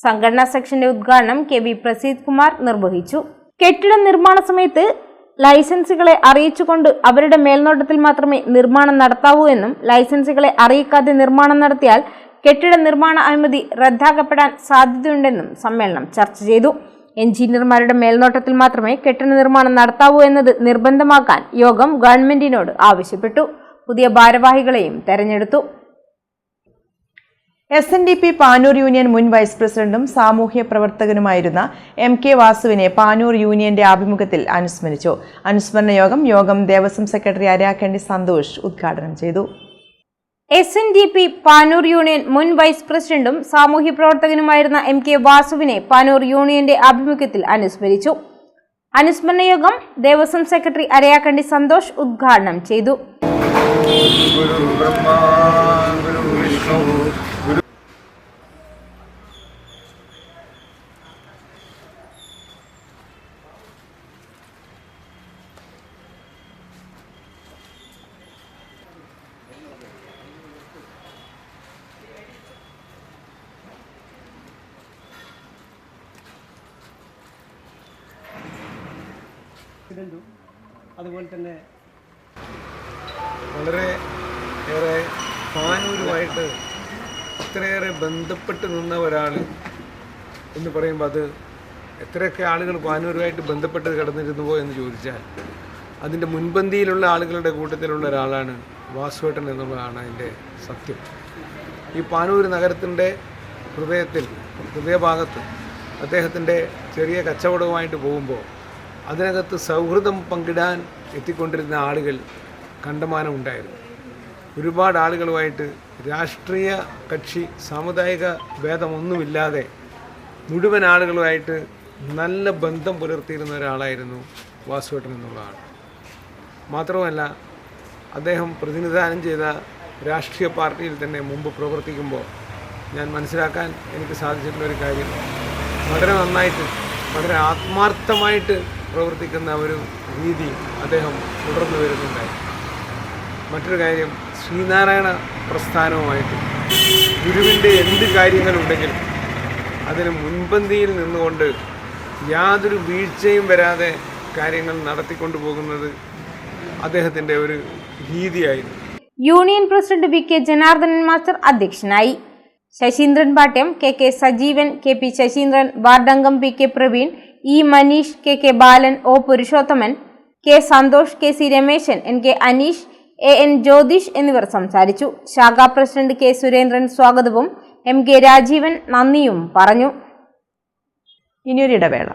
സംഘടനാ സെക്ഷന്റെ ഉദ്ഘാടനം KV പ്രസീദ് കുമാർ നിർവഹിച്ചു. കെട്ടിട നിർമ്മാണ സമയത്ത് ലൈസൻസുകളെ അറിയിച്ചുകൊണ്ട് അവരുടെ മേൽനോട്ടത്തിൽ മാത്രമേ നിർമ്മാണം നടത്താവൂ എന്നും ലൈസൻസുകളെ അറിയിക്കാതെ നിർമ്മാണം നടത്തിയാൽ കെട്ടിട നിർമ്മാണ അനുമതി റദ്ദാക്കപ്പെടാൻ സാധ്യതയുണ്ടെന്നും സമ്മേളനം ചർച്ച ചെയ്തു. എഞ്ചിനീയർമാരുടെ മേൽനോട്ടത്തിൽ മാത്രമേ കെട്ടിട നിർമ്മാണം നടത്താവൂ എന്നത് നിർബന്ധമാക്കാൻ യോഗം ഗവൺമെന്റിനോട് ആവശ്യപ്പെട്ടു. പുതിയ ഭാരവാഹികളെയും തെരഞ്ഞെടുത്തു. SNDP പാനൂർ യൂണിയൻ മുൻ വൈസ് പ്രസിഡന്റും സാമൂഹ്യ പ്രവർത്തകനുമായിരുന്ന MK വാസുവിനെ പാനൂർ യൂണിയന്റെ ആഭിമുഖ്യത്തിൽ അനുസ്മരിച്ചു. അനുസ്മരണ യോഗം ദേവസ്വം സെക്രട്ടറി അരാക്കണ്ടി സന്തോഷ് ഉദ്ഘാടനം ചെയ്തു. SNDP പാനൂർ യൂണിയൻ മുൻ വൈസ് പ്രസിഡന്റും സാമൂഹ്യ പ്രവർത്തകനുമായിരുന്ന MK വാസുവിനെ പാനൂർ യൂണിയന്റെ ആഭിമുഖ്യത്തിൽ അനുസ്മരിച്ചു. അനുസ്മരണ യോഗം ദേവസ്വം സെക്രട്ടറി അരയാക്കണ്ടി സന്തോഷ് ഉദ്ഘാടനം ചെയ്തു. അതുപോലെ തന്നെ വളരെ ഏറെ പാനൂരുമായിട്ട് ഇത്രയേറെ ബന്ധപ്പെട്ട് നിന്ന ഒരാൾ എന്ന് പറയുമ്പോൾ അത് എത്രയൊക്കെ ആളുകൾ പാനൂരുമായിട്ട് ബന്ധപ്പെട്ട് കിടന്നിരുന്നുവോ എന്ന് ചോദിച്ചാൽ അതിൻ്റെ മുൻപന്തിയിലുള്ള ആളുകളുടെ കൂട്ടത്തിലുള്ള ഒരാളാണ് വാസുവേട്ടൻ എന്നുള്ളതാണ് അതിൻ്റെ സത്യം. ഈ പാനൂർ നഗരത്തിൻ്റെ ഹൃദയഭാഗത്ത് അദ്ദേഹത്തിൻ്റെ ചെറിയ കച്ചവടവുമായിട്ട് പോകുമ്പോൾ അതിനകത്ത് സൗഹൃദം പങ്കിടാൻ എത്തിക്കൊണ്ടിരുന്ന ആളുകൾ കണ്ടമാനം ഉണ്ടായിരുന്നു. ഒരുപാട് ആളുകളുമായിട്ട് രാഷ്ട്രീയ കക്ഷി സാമുദായിക ഭേദമൊന്നുമില്ലാതെ മുഴുവൻ ആളുകളുമായിട്ട് നല്ല ബന്ധം പുലർത്തിയിരുന്ന ഒരാളായിരുന്നു വാസുവേട്ടൻ എന്നുള്ളതാണ്. മാത്രമല്ല അദ്ദേഹം പ്രതിനിധാനം ചെയ്ത രാഷ്ട്രീയ പാർട്ടിയിൽ തന്നെ മുമ്പ് പ്രവർത്തിക്കുമ്പോൾ ഞാൻ മനസ്സിലാക്കാൻ എനിക്ക് സാധിച്ചിട്ടുള്ളൊരു കാര്യം, വളരെ നന്നായിട്ട് വളരെ ആത്മാർത്ഥമായിട്ട് പ്രവർത്തിക്കുന്ന ഒരു രീതി അദ്ദേഹം തുടർന്നു വരുന്നുണ്ടായി. മറ്റൊരു കാര്യം, ശ്രീനാരായണ പ്രസ്ഥാനവുമായിട്ട് ഗുരുവിൻ്റെ എന്ത് കാര്യങ്ങളുണ്ടെങ്കിലും അതിന് മുൻപന്തിയിൽ നിന്നുകൊണ്ട് യാതൊരു വീഴ്ചയും വരാതെ കാര്യങ്ങൾ നടത്തിക്കൊണ്ടു പോകുന്നത് അദ്ദേഹത്തിൻ്റെ ഒരു രീതിയായിരുന്നു. Union president VK Janardhanan master അധ്യക്ഷനായി. Saseendran Pattiam, KK Sajeevan, KP Saseendran, വാർഡംഗം PK Praveen, E Manish, KK Balan, O Purushothaman, K Santhosh, KC Rameshan, NK Aneesh, AN Jyothish എന്നിവർ സംസാരിച്ചു. ശാഖാ പ്രസിഡന്റ് K സുരേന്ദ്രൻ സ്വാഗതവും MK രാജീവൻ നന്ദിയും പറഞ്ഞു. ഇനിയൊരിടവേള.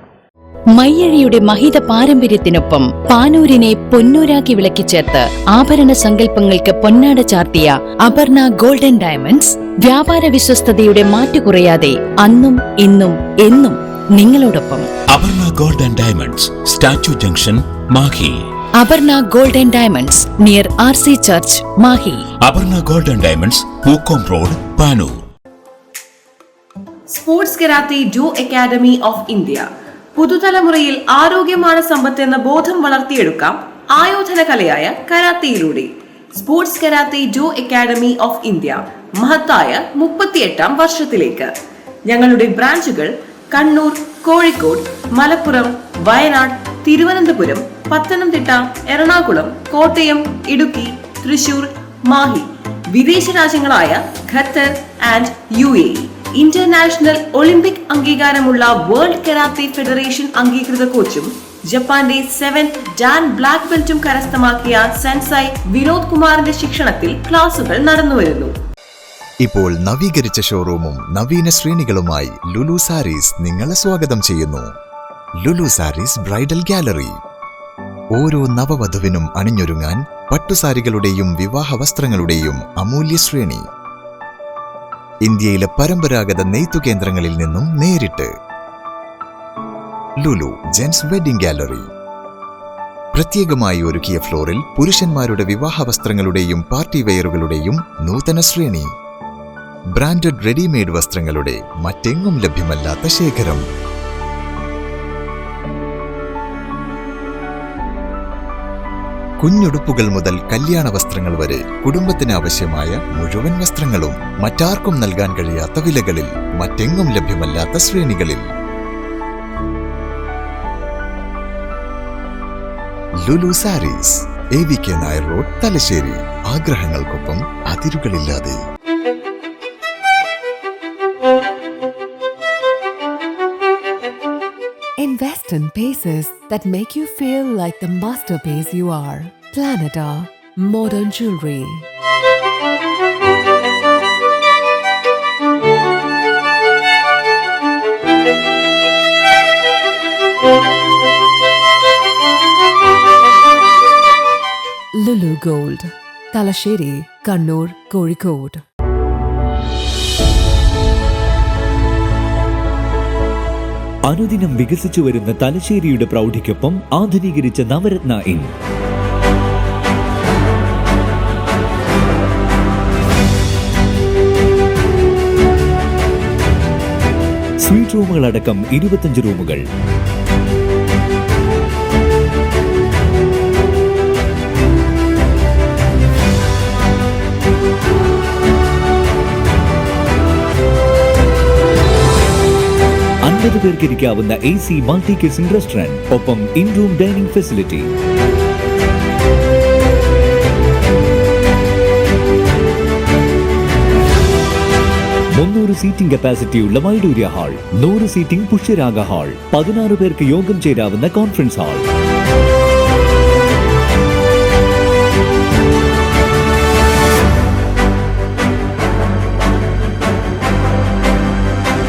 മയ്യഴിയുടെ മഹിത പാരമ്പര്യത്തിനൊപ്പം പാനൂരിനെ പൊന്നൂരാക്കി വിളക്കിച്ചേർത്ത് ആഭരണ സങ്കല്പങ്ങൾക്ക് പൊന്നാട ചാർത്തിയ അപർണ ഗോൾഡൻ ഡയമണ്ട്സ് വ്യാപാര വിശ്വസ്തയുടെ മാറ്റുകുറയാതെ അന്നും ഇന്നും എന്നും നിങ്ങളോടൊപ്പം. Aparna golden diamonds, statue junction, Mahe. Aparna golden diamonds near RC church, Mahe. Aparna golden diamonds, Pookkom road, Panoor. Sports karate ജോ അക്കാദമി ഓഫ് ഇന്ത്യ. പുതുതലമുറയിൽ ആരോഗ്യമാണ് സമ്പത്ത് എന്ന ബോധം വളർത്തിയെടുക്കാം ആയോധന കലയായ കരാത്തയിലൂടെ. സ്പോർട്സ് കരാത്തെ ജോ അക്കാദമി ഓഫ് ഇന്ത്യ മഹത്തായ 38ാം വർഷത്തിലേക്ക്. ഞങ്ങളുടെ ബ്രാഞ്ചുകൾ കണ്ണൂർ, കോഴിക്കോട്, മലപ്പുറം, വയനാട്, തിരുവനന്തപുരം, പത്തനംതിട്ട, എറണാകുളം, കോട്ടയം, ഇടുക്കി, തൃശൂർ, മാഹി. വിദേശ രാജ്യങ്ങളായ Qatar and UAE. International olympic അംഗീകാരമുള്ള വേൾഡ് കരാത്തെ ഫെഡറേഷൻ അംഗീകൃത കോച്ചും ജപ്പാന്റെ 7th ഡാൻ ബ്ലാക്ക് ബെൽറ്റും കരസ്ഥമാക്കിയ സെൻസായ് വിനോദ് കുമാറിന്റെ ശിക്ഷണത്തിൽ ക്ലാസുകൾ നടന്നുവരുന്നു. ഇപ്പോൾ നവീകരിച്ച ഷോറൂമും നവീന ശ്രേണികളുമായി ലുലു സാരീസ് നിങ്ങളെ സ്വാഗതം ചെയ്യുന്നു. Lulu Sarees bridal gallery. ഓരോ നവവധുവിനും അണിഞ്ഞൊരുങ്ങാൻ പട്ടുസാരികളുടെയും വിവാഹ വസ്ത്രങ്ങളുടെയും അമൂല്യ ശ്രേണി. ഇന്ത്യയിലെ പരമ്പരാഗത നെയ്ത്തു കേന്ദ്രങ്ങളിൽ നിന്നും നേരിട്ട്. Lulu gents wedding gallery. പ്രത്യേകമായി ഒരുക്കിയ ഫ്ലോറിൽ പുരുഷന്മാരുടെ വിവാഹ വസ്ത്രങ്ങളുടെയും പാർട്ടി വെയറുകളുടെയും നൂതന ശ്രേണി. ബ്രാൻഡഡ് റെഡിമെയ്ഡ് വസ്ത്രങ്ങളുടെ മറ്റെങ്ങും ലഭ്യമല്ലാത്ത ശേഖരം. കുഞ്ഞുടുപ്പുകൾ മുതൽ കല്യാണ വസ്ത്രങ്ങൾ വരെ കുടുംബത്തിന് ആവശ്യമായ മുഴുവൻ വസ്ത്രങ്ങളും മറ്റാർക്കും നൽകാൻ കഴിയാത്ത വിലകളിൽ, മറ്റെങ്ങും ലഭ്യമല്ലാത്ത ശ്രേണികളിൽ. Lulu sarees, AVK Nair road, Thalassery. ആഗ്രഹങ്ങൾക്കൊപ്പം അതിരുകളില്ലാതെ. Invest in pieces that make you feel like the masterpiece you are. Planeta Modern Jewelry. Lulu Gold, Talasheri. Kannur, Kozhikode. അനുദിനം വികസിച്ചു വരുന്ന തലശ്ശേരിയുടെ പ്രൗഢിക്കൊപ്പം ആധുനീകരിച്ച നവരത്ന ഇൻ. സ്വീറ്റ് റൂമുകളടക്കം 25 റൂമുകൾ. പേർക്കിരിക്കാവുന്ന AC മൾട്ടി കിച്ചൺ റെസ്റ്റോറന്റ്, ഒപ്പം in room dining facility. Seating കപ്പാസിറ്റിയുള്ള Vaidoorya hall, 100 seating Pushyaraga hall, 16 പേർക്ക് യോഗം ചേരാവുന്ന കോൺഫറൻസ് ഹാൾ.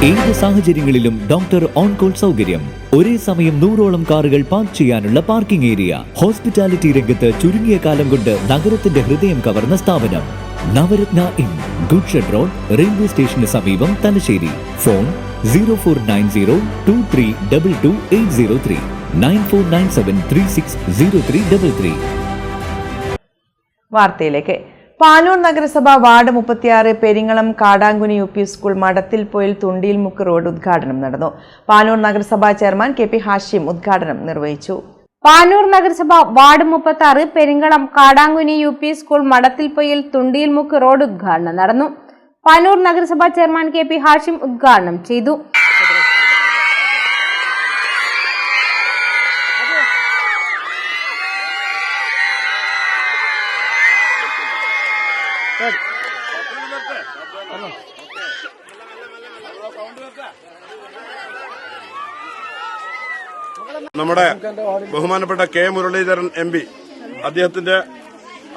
ഏത് സാഹചര്യങ്ങളിലും ഡോക്ടർ ഓൺ കോൾ സൗകര്യം, ഒരേ സമയം 100ഓളം കാറുകൾ പാർക്ക് ചെയ്യാനുള്ള പാർക്കിംഗ് ഏരിയ. ഹോസ്പിറ്റാലിറ്റി രംഗത്ത് ചുരുങ്ങിയ കാലം കൊണ്ട് നഗരത്തിന്റെ ഹൃദയം കവർന്ന സ്ഥാപനം Navaratna inn, good shed road, railway സ്റ്റേഷന് സമീപം, തലശ്ശേരി. ഫോൺ 049023228803 9497360333. വാർത്തയിലേക്ക്. പാനൂർ നഗരസഭ ward 36 Peringalam Kadankunni UP school Madathilpoyil Thundiyilmukku road ഉദ്ഘാടനം നടന്നു. പാനൂർ നഗരസഭാ ചെയർമാൻ KP ഹാഷിം ഉദ്ഘാടനം നിർവഹിച്ചു. പാനൂർ നഗരസഭ ward 36 Peringalam Kadankunni UP school Madathilpoyil Thundiyilmukku road ഉദ്ഘാടനം നടന്നു. പാനൂർ നഗരസഭാ ചെയർമാൻ KP ഹാഷിം ഉദ്ഘാടനം ചെയ്തു. നമ്മുടെ ബഹുമാനപ്പെട്ട K മുരളീധരൻ MP അദ്ദേഹത്തിന്റെ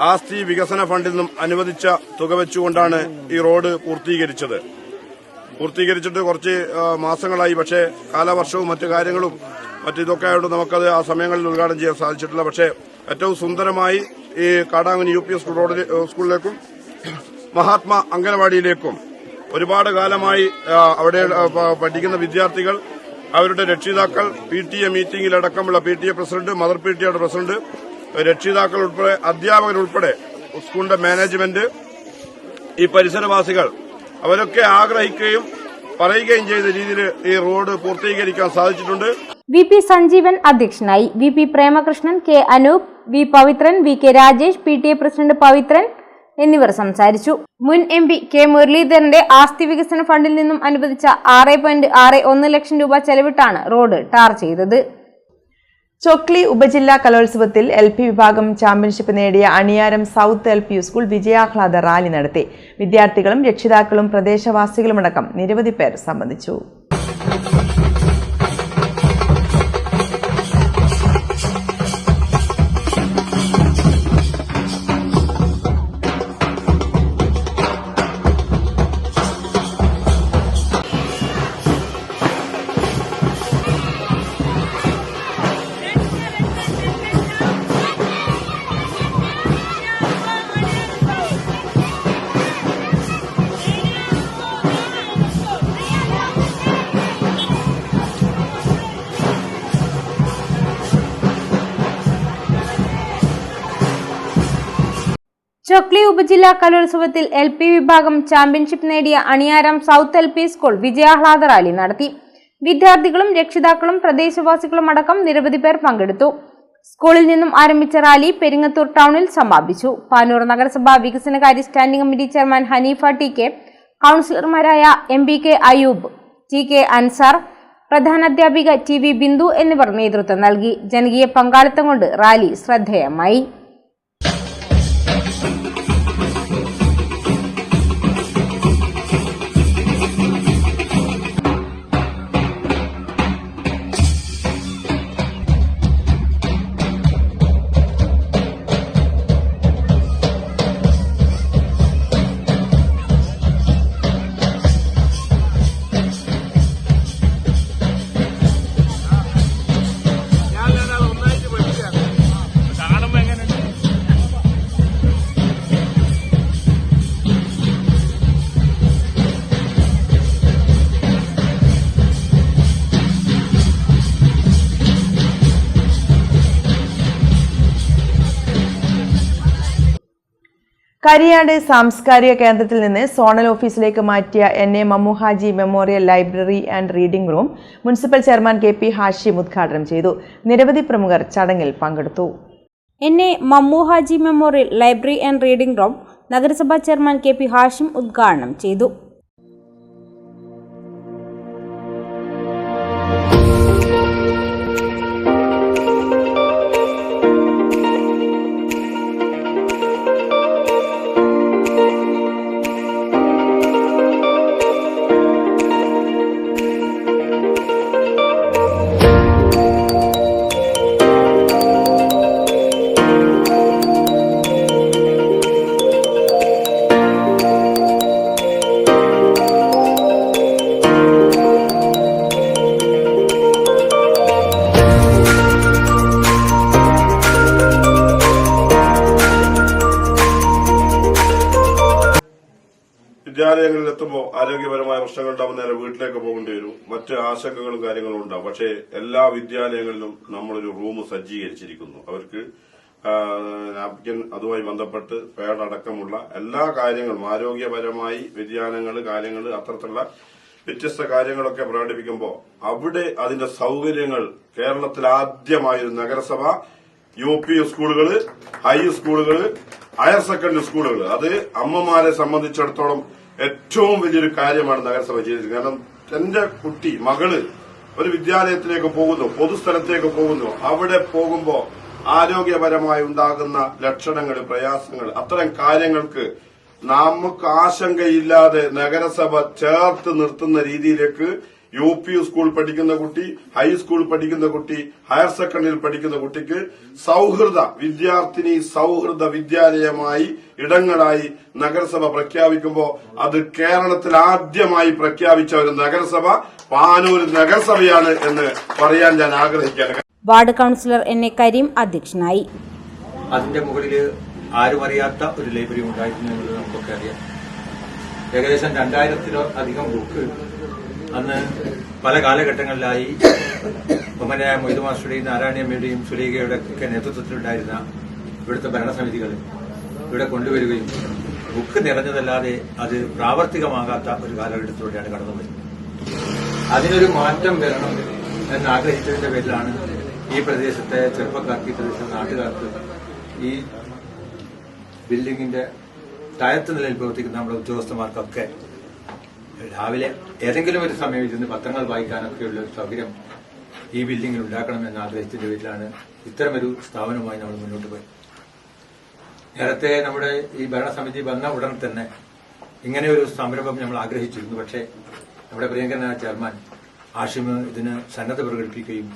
ആസ്തി വികസന ഫണ്ടിൽ നിന്നും അനുവദിച്ച തുക വെച്ചുകൊണ്ടാണ് ഈ റോഡ് പൂർത്തീകരിച്ചിട്ട് കുറച്ച് മാസങ്ങളായി. പക്ഷേ കാലവർഷവും മറ്റു കാര്യങ്ങളും മറ്റിതൊക്കെ ആയതുകൊണ്ട് നമുക്കത് ആ സമയങ്ങളിൽ ഉദ്ഘാടനം ചെയ്യാൻ സാധിച്ചിട്ടില്ല. പക്ഷേ ഏറ്റവും സുന്ദരമായി ഈ കാടാങ്കുനി UP സ്കൂളിലേക്കും മഹാത്മാ അംഗനവാടിയിലേക്കും ഒരുപാട് കാലമായി അവിടെ പഠിക്കുന്ന വിദ്യാർത്ഥികൾ, അവരുടെ രക്ഷിതാക്കൾ, PTA മീറ്റിംഗിലടക്കമുള്ള PTA പ്രസിഡന്റ്, മദർ PTAയുടെ പ്രസിഡന്റ്, രക്ഷിതാക്കൾ ഉൾപ്പെടെ, അധ്യാപകരുൾപ്പെടെ, സ്കൂളിന്റെ മാനേജ്മെന്റ്, ഈ പരിസരവാസികൾ അവരൊക്കെ ആഗ്രഹിക്കുകയും പറയുകയും ചെയ്ത രീതിയിൽ ഈ റോഡ് പൂർത്തീകരിക്കാൻ സാധിച്ചിട്ടുണ്ട്. VP സഞ്ജീവൻ അധ്യക്ഷനായി. VP പ്രേമകൃഷ്ണൻ, K Anoop, V Pavithran, VK Rajesh, PTA president Pavithran എന്നിവർ സംസാരിച്ചു. മുൻ MP K മുരളീധരന്റെ ആസ്തി വികസന ഫണ്ടിൽ നിന്നും അനുവദിച്ച 6.61 ലക്ഷം രൂപ ചെലവിട്ടാണ് റോഡ് ടാർ ചെയ്തത്. ചൊക്ലി ഉപജില്ലാ കലോത്സവത്തിൽ LP വിഭാഗം ചാമ്പ്യൻഷിപ്പ് നേടിയ അണിയാരം സൗത്ത് LP സ്കൂൾ വിജയാഹ്ലാദ റാലി നടത്തി. വിദ്യാർത്ഥികളും രക്ഷിതാക്കളും പ്രദേശവാസികളുമടക്കം നിരവധി പേർ സംബന്ധിച്ചു. ചൊക്ലി ഉപജില്ലാ കലോത്സവത്തിൽ LP വിഭാഗം ചാമ്പ്യൻഷിപ്പ് നേടിയ അണിയാരം സൗത്ത് LP സ്കൂൾ വിജയാഹ്ലാദ റാലി നടത്തി. വിദ്യാർത്ഥികളും രക്ഷിതാക്കളും പ്രദേശവാസികളും അടക്കം നിരവധി പേർ പങ്കെടുത്തു. സ്കൂളിൽ നിന്നും ആരംഭിച്ച റാലി പെരിങ്ങത്തൂർ ടൗണിൽ സമാപിച്ചു. പാനൂർ നഗരസഭാ വികസനകാര്യ standing committee chairman Hanifa TK, കൗൺസിലർമാരായ MBK അയൂബ്, TK അൻസാർ, പ്രധാനാധ്യാപിക TV ബിന്ദു എന്നിവർ നേതൃത്വം നൽകി. ജനകീയ പങ്കാളിത്തം കൊണ്ട് റാലി ശ്രദ്ധേയമായി. കാണുമ്പോ എങ്ങനെയുണ്ട്? കരിയാട് സാംസ്കാരിക കേന്ദ്രത്തിൽ നിന്ന് സോണൽ ഓഫീസിലേക്ക് മാറ്റിയ N A. Mammuhaji memorial library and reading room municipal chairman K P. Hashim ഉദ്ഘാടനം ചെയ്തു. നിരവധി പ്രമുഖർ ചടങ്ങിൽ പങ്കെടുത്തു. N A. Mammuhaji memorial library and reading room നഗരസഭാ ചെയർമാൻ കെ.പി. ഹാഷിം ഉദ്ഘാടനം ചെയ്തു. വിദ്യാലയങ്ങളിൽ എത്തുമ്പോൾ ആരോഗ്യപരമായ പ്രശ്നങ്ങൾ ഉണ്ടാകുന്ന നേരെ വീട്ടിലേക്ക് പോകേണ്ടി വരും. മറ്റ് ആശങ്കകളും കാര്യങ്ങളും ഉണ്ടാവും. പക്ഷേ എല്ലാ വിദ്യാലയങ്ങളിലും നമ്മളൊരു റൂം സജ്ജീകരിച്ചിരിക്കുന്നു. അവർക്ക് നാപ്കിൻ അതുമായി ബന്ധപ്പെട്ട് പാഡ് അടക്കമുള്ള എല്ലാ കാര്യങ്ങളും ആരോഗ്യപരമായി വ്യതിയാനങ്ങൾ കാര്യങ്ങൾ അത്തരത്തിലുള്ള വ്യത്യസ്ത കാര്യങ്ങളൊക്കെ പ്രകടിപ്പിക്കുമ്പോൾ അവിടെ അതിന്റെ സൗകര്യങ്ങൾ കേരളത്തിൽ ആദ്യമായൊരു നഗരസഭ UP സ്കൂളുകൾ, ഹൈസ്കൂളുകൾ, ഹയർ സെക്കൻഡറി സ്കൂളുകൾ, അത് അമ്മമാരെ സംബന്ധിച്ചിടത്തോളം ഏറ്റവും വലിയൊരു കാര്യമാണ് നഗരസഭ ചെയ്തത്. കാരണം എന്റെ കുട്ടി മകള് ഒരു വിദ്യാലയത്തിലേക്ക് പോകുന്നു, പൊതുസ്ഥലത്തേക്ക് പോകുന്നു, അവിടെ പോകുമ്പോൾ ആരോഗ്യപരമായി ഉണ്ടാകുന്ന ലക്ഷണങ്ങൾ, പ്രയാസങ്ങൾ, അത്തരം കാര്യങ്ങൾക്ക് നമുക്ക് ആശങ്കയില്ലാതെ നഗരസഭ ചേർത്ത് നിർത്തുന്ന രീതിയിലേക്ക് UP സ്കൂൾ പഠിക്കുന്ന കുട്ടി, ഹൈസ്കൂൾ പഠിക്കുന്ന കുട്ടി, ഹയർ സെക്കൻഡറിയിൽ പഠിക്കുന്ന കുട്ടിക്ക് സൗഹൃദ വിദ്യാലയമായി ഇടങ്ങളായി നഗരസഭ പ്രഖ്യാപിക്കുമ്പോൾ അത് കേരളത്തിൽ ആദ്യമായി പ്രഖ്യാപിച്ച ഒരു നഗരസഭ പാനൂർ നഗരസഭയാണ് എന്ന് പറയാൻ ഞാൻ ആഗ്രഹിക്കുകയാണ്. Ward councillor എൻ.എ. കരീം അധ്യക്ഷനായി. അതിന്റെ മുകളിൽ ആരും അറിയാത്ത ഒരു ലൈബ്രറി ഉണ്ടായിരുന്നു എന്നുള്ളത് നമുക്കൊക്കെ അറിയാം. ഏകദേശം 2000-ലധികം ബുക്ക് അന്ന് പല കാലഘട്ടങ്ങളിലായി ബഹുമാനായ മൊയ്തു മാസ്റ്ററുടെയും നാരായണിയമ്മയുടെയും സുലേഖയുടെ ഒക്കെ നേതൃത്വത്തിലുണ്ടായിരുന്ന ഇവിടുത്തെ ഭരണസമിതികൾ ഇവിടെ കൊണ്ടുവരികയും ബുക്ക് നിറഞ്ഞതല്ലാതെ അത് പ്രാവർത്തികമാകാത്ത ഒരു കാലഘട്ടത്തിലൂടെയാണ് കടന്നുപോയത്. അതിനൊരു മാറ്റം വരണം എന്നാഗ്രഹിച്ചതിന്റെ പേരിലാണ് ഈ പ്രദേശത്തെ ചെറുപ്പക്കാർക്ക്, ഈ പ്രദേശത്തെ നാട്ടുകാർക്ക് ഈ ബിൽഡിംഗിന്റെ താഴത്തെ നിലയിൽ പ്രവർത്തിക്കുന്ന നമ്മുടെ ഉദ്യോഗസ്ഥന്മാർക്കൊക്കെ രാവിലെ ഏതെങ്കിലും ഒരു സമയം ഇരുന്ന് പത്രങ്ങൾ വായിക്കാനൊക്കെയുള്ള ഒരു സൗകര്യം ഈ ബിൽഡിംഗിൽ ഉണ്ടാക്കണമെന്ന് ആഗ്രഹിച്ചതിന്റെ പേരിലാണ് ഇത്തരമൊരു സ്ഥാപനവുമായി നമ്മൾ മുന്നോട്ട് പോയി. നേരത്തെ നമ്മുടെ ഈ ഭരണസമിതി വന്ന ഉടൻ തന്നെ ഇങ്ങനെ ഒരു സംരംഭം നമ്മൾ ആഗ്രഹിച്ചിരുന്നു. പക്ഷേ നമ്മുടെ പ്രിയങ്കരനായ ചെയർമാൻ ഹാഷിം ഇതിന് സന്നദ്ധ പ്രകടിപ്പിക്കുകയും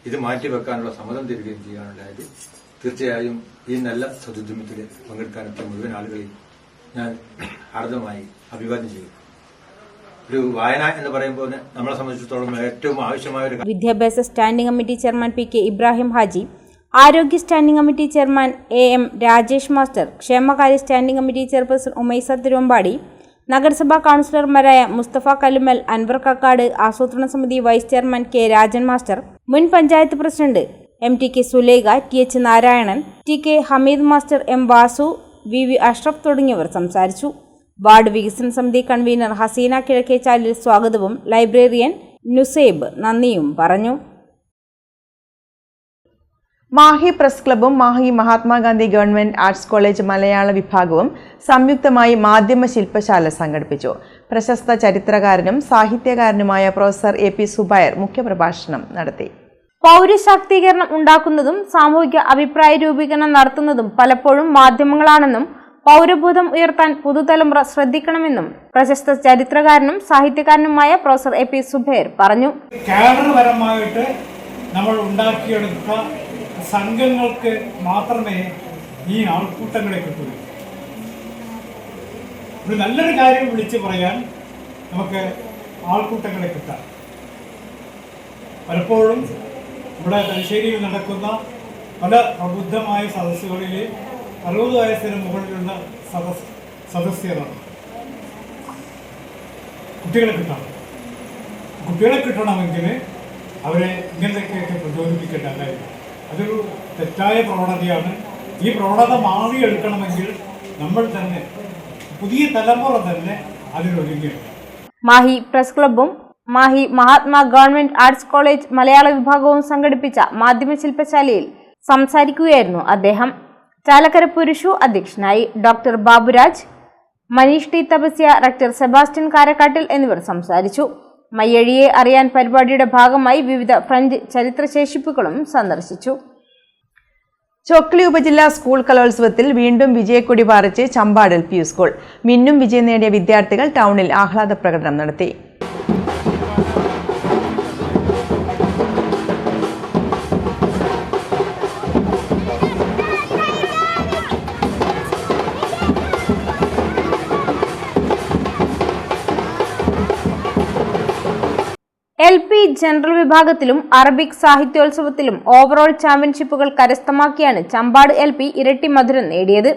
ഇത് മാറ്റിവെക്കാനുള്ള സമ്മതം തരികയും ചെയ്യാനുണ്ടായത്. തീർച്ചയായും ഈ നല്ല സദുദ്യമത്തിൽ പങ്കെടുക്കാനെത്തിയ മുഴുവൻ ആളുകളെയും ഞാൻ ഹാർദമായി അഭിവാദ്യം ചെയ്യും. ഒരു വായന എന്ന് പറയുമ്പോൾ നമ്മളെ സംബന്ധിച്ചിടത്തോളം ഏറ്റവും ആവശ്യമായ ഒരു വിദ്യാഭ്യാസ standing committee chairman P.K. Ibrahim Haji, ആരോഗ്യ standing committee chairman A.M. Rajesh master, ക്ഷേമകാര്യ standing committee chairperson Umaisa Thiruvambadi, നഗരസഭാ കൌൺസിലർമാരായ മുസ്തഫ കല്ലുമൽ, അൻവർ കക്കാട്, ആസൂത്രണ സമിതി vice chairman K. Rajan master, മുൻ panchayat president M.T.K. Sulekha, T.H. Narayanan, T.K. Hameed master, M. Vasu, V.V. Ashraf തുടങ്ങിയവർ സംസാരിച്ചു. വാർഡ് വികസന സമിതി കൺവീനർ ഹസീന കിഴക്കേച്ചാലിൽ സ്വാഗതവും ലൈബ്രറിയൻ നുസൈബ് നന്ദിയും പറഞ്ഞു. മാഹി പ്രസ് ക്ലബ്ബും Mahe Mahatma Gandhi government arts college Malayalam വിഭാഗവും സംയുക്തമായി മാധ്യമ ശില്പശാല സംഘടിപ്പിച്ചു. പ്രശസ്ത ചരിത്രകാരനും സാഹിത്യകാരനുമായ പ്രൊഫസർ A.P. സുബൈർ മുഖ്യപ്രഭാഷണം നടത്തി. പൗരശാക്തീകരണം ഉണ്ടാക്കുന്നതും സാമൂഹിക അഭിപ്രായ രൂപീകരണം നടത്തുന്നതും പലപ്പോഴും മാധ്യമങ്ങളാണെന്നും പൗരബോധം ഉയർത്താൻ പുതുതലമുറ ശ്രദ്ധിക്കണമെന്നും പ്രശസ്ത ചരിത്രകാരനും സാഹിത്യകാരനുമായ പ്രൊഫസർ A.P. സുബൈർ പറഞ്ഞു. കാഡർപരമായിട്ട് നമ്മൾ ഉണ്ടാക്കിയെടുത്ത സംഘങ്ങൾക്ക് മാത്രമേ ഈ ആൾക്കൂട്ടങ്ങളെ കിട്ടൂ. ഒരു നല്ലൊരു കാര്യം വിളിച്ചു പറയാൻ നമുക്ക് ആൾക്കൂട്ടങ്ങളെ കിട്ടാം. പലപ്പോഴും ഇവിടെ തലശ്ശേരിയിൽ നടക്കുന്ന പല പ്രബുദ്ധമായ സദസ്സുകളിൽ 60 വയസ്സിന് മുകളിലുള്ള സദസ്യരാണ്. കുട്ടികളെ കിട്ടണമെങ്കിൽ അവരെ ഇങ്ങനത്തെയൊക്കെ പ്രചോദിപ്പിക്കേണ്ട കാര്യം അതൊരു തെറ്റായ പ്രവണതയാണ്. ഈ പ്രവണത മാറിയെടുക്കണമെങ്കിൽ നമ്മൾ തന്നെ പുതിയ തലമുറ തന്നെ അതിനൊരുങ്ങിയിട്ടുണ്ട്. മാഹി പ്രസ് ക്ലബ്ബും Mahe Mahatma government arts college Malayalam വിഭാഗവും സംഘടിപ്പിച്ച മാധ്യമ ശില്പശാലയിൽ സംസാരിക്കുകയായിരുന്നു അദ്ദേഹം. ചാലക്കര പുരുഷു അധ്യക്ഷനായി. Doctor Baburaj, Maneesh T Thapasya, rector Sebastian Karakkattil എന്നിവർ സംസാരിച്ചു. മയ്യഴിയെ അറിയാൻ പരിപാടിയുടെ ഭാഗമായി വിവിധ ഫ്രഞ്ച് ചരിത്രശേഷിപ്പുകളും സന്ദർശിച്ചു. ചൊക്ലി ഉപജില്ലാ സ്കൂൾ കലോത്സവത്തിൽ വീണ്ടും വിജയക്കൊടി പാറിച്ച് ചമ്പാട് LP സ്കൂൾ. മിന്നും വിജയം നേടിയ വിദ്യാർത്ഥികൾ ടൗണിൽ ആഹ്ലാദ പ്രകടനം നടത്തി. LP ജനറൽ വിഭാഗത്തിലും അറബിക് സാഹിത്യോത്സവത്തിലും ഓവറോൾ ചാമ്പ്യൻഷിപ്പുകൾ കരസ്ഥമാക്കിയാണ് ചമ്പാട് LP ഇരട്ടി മധുരം നേടിയത്.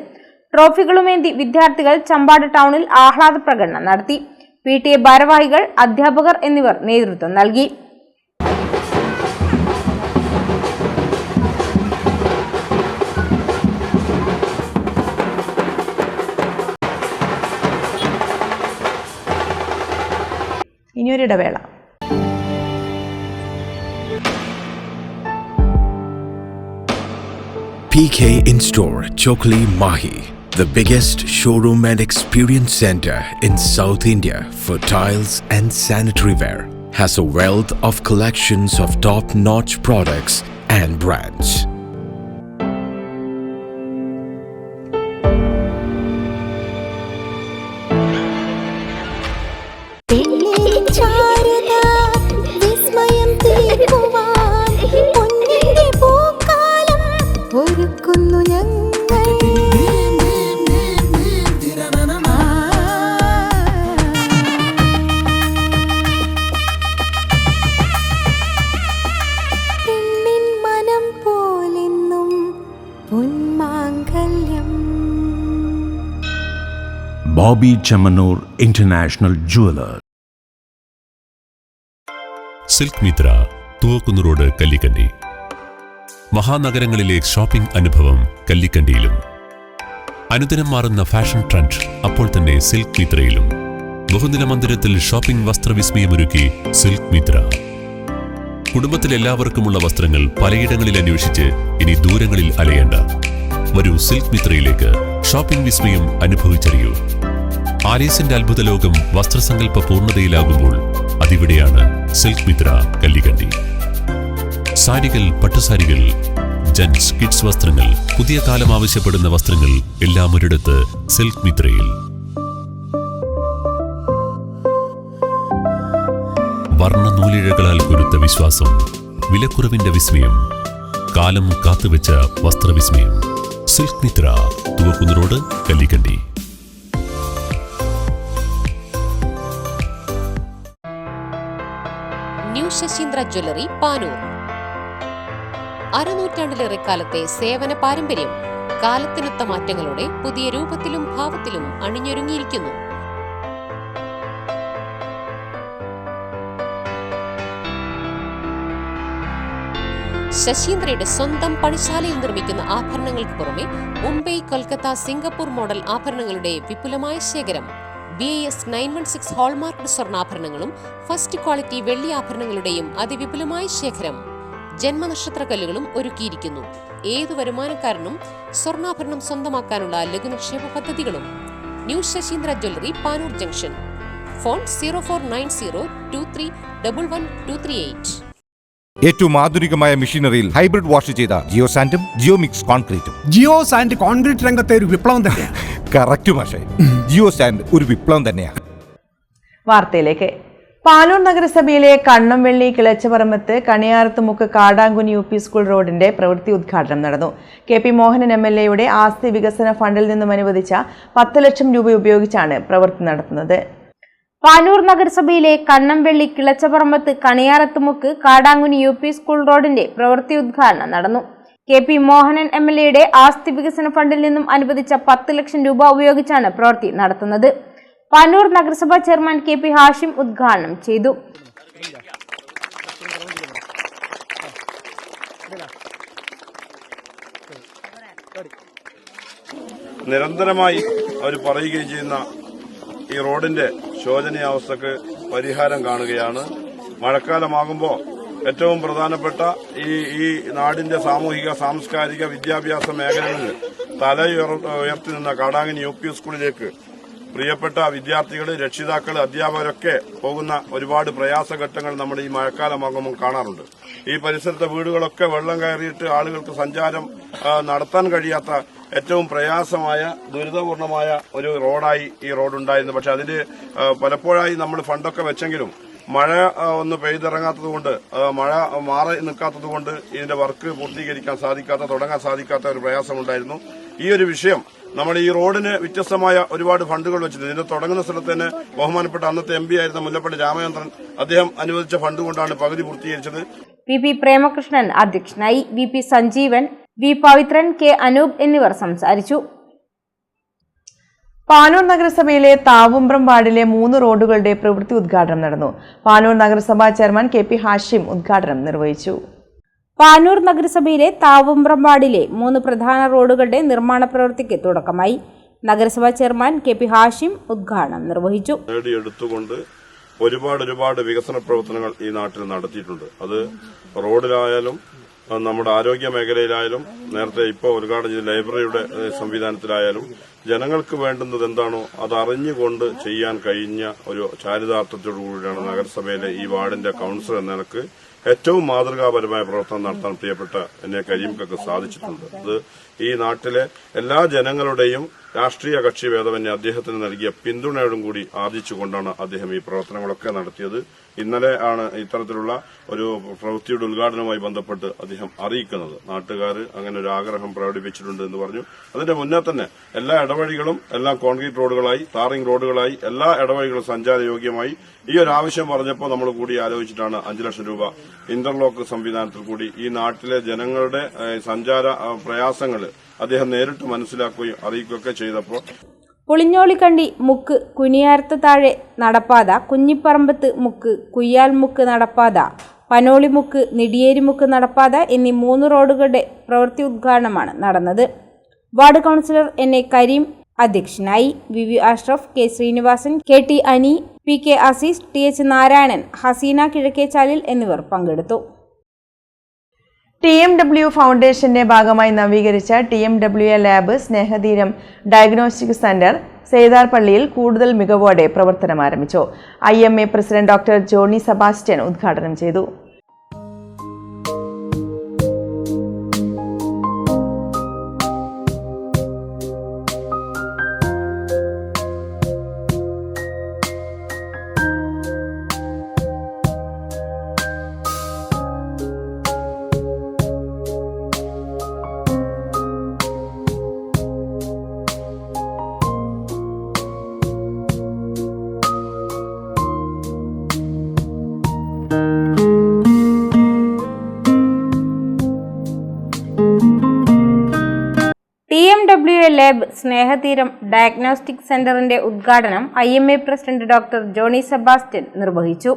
ട്രോഫികളുമേന്തി വിദ്യാർത്ഥികൾ ചമ്പാട് ടൗണിൽ ആഹ്ലാദ പ്രകടനം നടത്തി. PTA ഭാരവാഹികൾ, അധ്യാപകർ എന്നിവർ നേതൃത്വം നൽകി. ഇനിയൊരിടവേള. PK In-Store, Chokli, Mahi, the biggest showroom and experience center in South India for tiles and sanitary ware, has a wealth of collections of top-notch products and brands. Bobby Chamanur International Jeweler. Silk Mitra, Thuvakkunnu road, Kallikkandi. മഹാനഗരങ്ങളിലെ shopping അനുഭവം കല്ലിക്കണ്ടിയിലും. അനുദിനം മാറുന്ന fashion trend അപ്പോൾ തന്നെ silk മിത്രയിലും. ബഹുനില മന്ദിരത്തിൽ shopping വസ്ത്രവിസ്മയമൊരുക്കി silk Mitra. കുടുംബത്തിലെല്ലാവർക്കുമുള്ള വസ്ത്രങ്ങൾ പലയിടങ്ങളിൽ അന്വേഷിച്ച് ഇനി ദൂരങ്ങളിൽ അലയേണ്ട. വരൂ സിൽക്ക് മിത്രയിലേക്ക്. ഷോപ്പിംഗ് വിസ്മയം അനുഭവിച്ചറിയൂ. ആലീസിന്റെ അത്ഭുത ലോകം വസ്ത്രസങ്കല്പ പൂർണ്ണതയിലാകുമ്പോൾ അതിവിടെയാണ് സിൽക്ക് മിത്ര, കല്ലിക്കണ്ടി. സാരികൾ, പട്ടുസാരികൾ, ജെന്റ്സ്, കിഡ്സ് വസ്ത്രങ്ങൾ, പുതിയ കാലം ആവശ്യപ്പെടുന്ന വസ്ത്രങ്ങൾ എല്ലാം ഒരിടത്ത് സിൽക്ക് മിത്രയിൽ. വർണ്ണ നൂലിഴകളാൽ കുരുത്ത വിശ്വാസം, വിലക്കുറവിന്റെ വിസ്മയം, കാലം കാത്തുവെച്ച വസ്ത്രവിസ്മയം. Silk Mitra, Thuvakkunnu road, Kallikkandi. New Sasheendra jewellery, Panoor. അരനൂറ്റാണ്ടിലേറെ കാലത്തെ സേവന പാരമ്പര്യം കാലത്തിനൊത്ത മാറ്റങ്ങളോടെ പുതിയ രൂപത്തിലും ഭാവത്തിലും അണിഞ്ഞൊരുങ്ങിയിരിക്കുന്നു. ശശീന്ദ്രയുടെ സ്വന്തം പണിശാലയിൽ നിർമ്മിക്കുന്ന ആഭരണങ്ങൾക്ക് പുറമെ മുംബൈ, കൊൽക്കത്ത, സിംഗപ്പൂർ മോഡൽ ആഭരണങ്ങളുടെ വിപുലമായ ശേഖരം. BIS 916 ഹോൾമാർക്ക് സ്വർണ്ണാഭരണങ്ങളും ഫസ്റ്റ് ക്വാളിറ്റി വെള്ളി ആഭരണങ്ങളുടെയും അതിവിപുലമായ ശേഖരം. ജന്മനക്ഷത്രക്കല്ലുകളും ഒരുക്കിയിരിക്കുന്നു. ഏതു വരുമാനക്കാരനും സ്വർണ്ണാഭരണം സ്വന്തമാക്കാനുള്ള ലഘുനിക്ഷേപ പദ്ധതികളും. New Sasheendra jewellery, Panoor junction. Phone 049023112238. ഏറ്റവും ആധുനികമായ മെഷീനറിയിൽ ഹൈബ്രിഡ് വാഷ് ചെയ്ത ജിയോ സാൻഡും ജിയോ മിക്സ് കോൺക്രീറ്റും. ജിയോ സാൻഡ് കോൺക്രീറ്റ് രംഗത്തെ ഒരു വിപ്ലവം തന്നെയാണ്. കറക്റ്റ് മാഷേ, ജിയോ സാൻഡ് ഒരു വിപ്ലവം തന്നെയാണ്. വാർത്തയിലേക്ക്. പാനൂർ നഗരസഭയിലെ കണ്ണംവെള്ളി കിളച്ചപറമ്പത്ത് കണിയാറത്തുമുക്ക് കാടാങ്കുനി UP സ്കൂൾ റോഡിന്റെ പ്രവൃത്തി ഉദ്ഘാടനം നടന്നു. KP മോഹനൻ MLAയുടെ ആസ്തി വികസന ഫണ്ടിൽ നിന്നും അനുവദിച്ച 10 ലക്ഷം രൂപ ഉപയോഗിച്ചാണ് പ്രവൃത്തി നടത്തുന്നത്. പാനൂർ നഗരസഭയിലെ കണ്ണംവെള്ളി കിളച്ചപറമ്പത്ത് കണിയാറത്തുമുക്ക് കാടാങ്കുനി UP സ്കൂൾ റോഡിന്റെ പ്രവൃത്തി ഉദ്ഘാടനം നടന്നു. KP മോഹനൻ MLAയുടെ ആസ്തി വികസന ഫണ്ടിൽ നിന്നും അനുവദിച്ച 10 ലക്ഷം രൂപ ഉപയോഗിച്ചാണ് പ്രവൃത്തി നടത്തുന്നത്. പാനൂർ നഗരസഭാ ചെയർമാൻ KP ഹാഷിം ഉദ്ഘാടനം ചെയ്തു. നിരന്തരമായി അവർ പറയുകയും ചെയ്യുന്ന ഈ റോഡിന്റെ ശോചനീയാവസ്ഥക്ക് പരിഹാരം കാണുകയാണ്. മഴക്കാലമാകുമ്പോൾ ഏറ്റവും പ്രധാനപ്പെട്ട ഈ നാടിന്റെ സാമൂഹിക, സാംസ്കാരിക, വിദ്യാഭ്യാസ മേഖലകളിൽ ഉയർത്തി നിന്ന കാടാങ്ങൻ UP സ്കൂളിലേക്ക് പ്രിയപ്പെട്ട വിദ്യാർത്ഥികൾ, രക്ഷിതാക്കൾ, അധ്യാപകരൊക്കെ പോകുന്ന ഒരുപാട് പ്രയാസഘട്ടങ്ങൾ നമ്മൾ ഈ മഴക്കാലമാകുമ്പോൾ കാണാറുണ്ട്. ഈ പരിസരത്തെ വീടുകളൊക്കെ വെള്ളം കയറിയിട്ട് ആളുകൾക്ക് സഞ്ചാരം നടത്താൻ കഴിയാത്ത ഏറ്റവും പ്രയാസമായ, ദുരിതപൂർണമായ ഒരു റോഡായി ഈ റോഡുണ്ടായിരുന്നു. പക്ഷെ അതിൽ പലപ്പോഴായി നമ്മൾ ഫണ്ടൊക്കെ വെച്ചെങ്കിലും മഴ ഒന്ന് പെയ്തിറങ്ങാത്തതുകൊണ്ട്, മഴ മാറി നിൽക്കാത്തതുകൊണ്ട് ഇതിന്റെ വർക്ക് പൂർത്തീകരിക്കാൻ സാധിക്കാത്ത, തുടങ്ങാൻ സാധിക്കാത്ത ഒരു പ്രയാസമുണ്ടായിരുന്നു. ഈ ഒരു വിഷയം നമ്മൾ ഈ റോഡിന് വ്യത്യസ്തമായ ഒരുപാട് ഫണ്ടുകൾ വെച്ചിട്ടുണ്ട്. ഇതിന്റെ തുടങ്ങുന്ന സ്ഥലത്ത് തന്നെ ബഹുമാനപ്പെട്ട അന്നത്തെ MP ആയിരുന്ന മുല്ലപ്പള്ളി രാമചന്ദ്രൻ അദ്ദേഹം അനുവദിച്ച ഫണ്ട് കൊണ്ടാണ് പകുതി പൂർത്തീകരിച്ചത്. VP പ്രേമകൃഷ്ണൻ അധ്യക്ഷനായി. VP Sanjeevan, V Pavithran, K Anoop എന്നിവർ സംസാരിച്ചു. പാനൂർ നഗരസഭയിലെ താവുംബ്രം വാർഡിലെ 3 റോഡുകളുടെ പ്രവൃത്തി ഉദ്ഘാടനം നടന്നു. പാനൂർ നഗരസഭാ ചെയർമാൻ KP ഹാഷിം ഉദ്ഘാടനം നിർവഹിച്ചു. പാനൂർ നഗരസഭയിലെ താവുംബ്രം വാർഡിലെ 3 പ്രധാന റോഡുകളുടെ നിർമ്മാണ പ്രവൃത്തിക്ക് തുടക്കമായി. നഗരസഭാ ചെയർമാൻ KP ഹാഷിം ഉദ്ഘാടനം നിർവഹിച്ചു. നേടിയെടുത്തുകൊണ്ട് ഒരുപാട് വികസന പ്രവർത്തനങ്ങൾ ഈ നാട്ടിൽ നടത്തിയിട്ടുണ്ട്. അത് റോഡിലായാലും നമ്മുടെ ആരോഗ്യ മേഖലയിലായാലും നേരത്തെ ഇപ്പോൾ ഉദ്ഘാടനം ചെയ്ത ലൈബ്രറിയുടെ സംവിധാനത്തിലായാലും ജനങ്ങൾക്ക് വേണ്ടുന്നത് എന്താണോ അത് അറിഞ്ഞുകൊണ്ട് ചെയ്യാൻ കഴിഞ്ഞ ഒരു ചാരിതാർത്ഥ്യത്തോടു കൂടിയാണ് നഗരസഭയിലെ ഈ വാർഡിന്റെ കൌൺസിലർ എന്ന നിലക്ക് ഏറ്റവും മാതൃകാപരമായ പ്രവർത്തനം നടത്താൻ പ്രിയപ്പെട്ട എന്നെ കരീംക്കൊക്കെ സാധിച്ചിട്ടുണ്ട്. അത് ഈ നാട്ടിലെ എല്ലാ ജനങ്ങളുടെയും രാഷ്ട്രീയ കക്ഷി ഭേദമന്യേ അദ്ദേഹത്തിന് നൽകിയ പിന്തുണയോടും കൂടി ആർജിച്ചുകൊണ്ടാണ് അദ്ദേഹം ഈ പ്രവർത്തനങ്ങളൊക്കെ നടത്തിയത്. ഇന്നലെ ആണ് ഇത്തരത്തിലുള്ള ഒരു പ്രവൃത്തിയുടെ ഉദ്ഘാടനവുമായി ബന്ധപ്പെട്ട് അദ്ദേഹം അറിയിക്കുന്നത്. നാട്ടുകാർ അങ്ങനെ ഒരു ആഗ്രഹം പ്രകടിപ്പിച്ചിട്ടുണ്ട് എന്ന് പറഞ്ഞു. അതിന്റെ മുന്നേ തന്നെ എല്ലാ ഇടവഴികളും എല്ലാം കോൺക്രീറ്റ് റോഡുകളായി, ടാറിംഗ് റോഡുകളായി, എല്ലാ ഇടവഴികളും സഞ്ചാരയോഗ്യമായി. ഈ ഒരു ആവശ്യം പറഞ്ഞപ്പോൾ നമ്മൾ കൂടി ആലോചിച്ചിട്ടാണ് 5 ലക്ഷം രൂപ ഇന്റർലോക്ക് സംവിധാനത്തിൽ കൂടി ഈ നാട്ടിലെ ജനങ്ങളുടെ സഞ്ചാര പ്രയാസങ്ങൾ അദ്ദേഹം നേരിട്ട് മനസ്സിലാക്കുകയും അറിയിക്കുകയൊക്കെ ചെയ്തപ്പോൾ പുളിഞ്ഞോളിക്കണ്ടി മുക്ക്, കുനിയാരത്ത് താഴെ നടപ്പാത, കുഞ്ഞിപ്പറമ്പത്ത് മുക്ക്, കുയ്യാൽ മുക്ക് നടപ്പാത, പനോളിമുക്ക്, നെടിയേരിമുക്ക് നടപ്പാത എന്നീ 3 റോഡുകളുടെ പ്രവൃത്തി ഉദ്ഘാടനമാണ് നടന്നത്. വാർഡ് കൌൺസിലർ NA കരീം അധ്യക്ഷനായി. VV Ashraf, K Sreenivasan, KT അനി, PK അസീസ്, TH നാരായണൻ, ഹസീന കിഴക്കേച്ചാലിൽ എന്നിവർ പങ്കെടുത്തു. TMW ഫൗണ്ടേഷന്റെ ഭാഗമായി നവീകരിച്ച TMWA lab, Snehatheeram diagnostic centre സേതാർപള്ളിയിൽ കൂടുതൽ മികവോടെ പ്രവർത്തനം ആരംഭിച്ചു. IMA president doctor Johnny Sebastian ഉദ്ഘാടനം ചെയ്തു. TMWA ലാബ്, സ്നേഹതീരം ഡയഗ്നോസ്റ്റിക് സെന്ററിന്റെ ഉദ്ഘാടനം IMA president doctor Johnny Sebastian നിർവഹിച്ചു.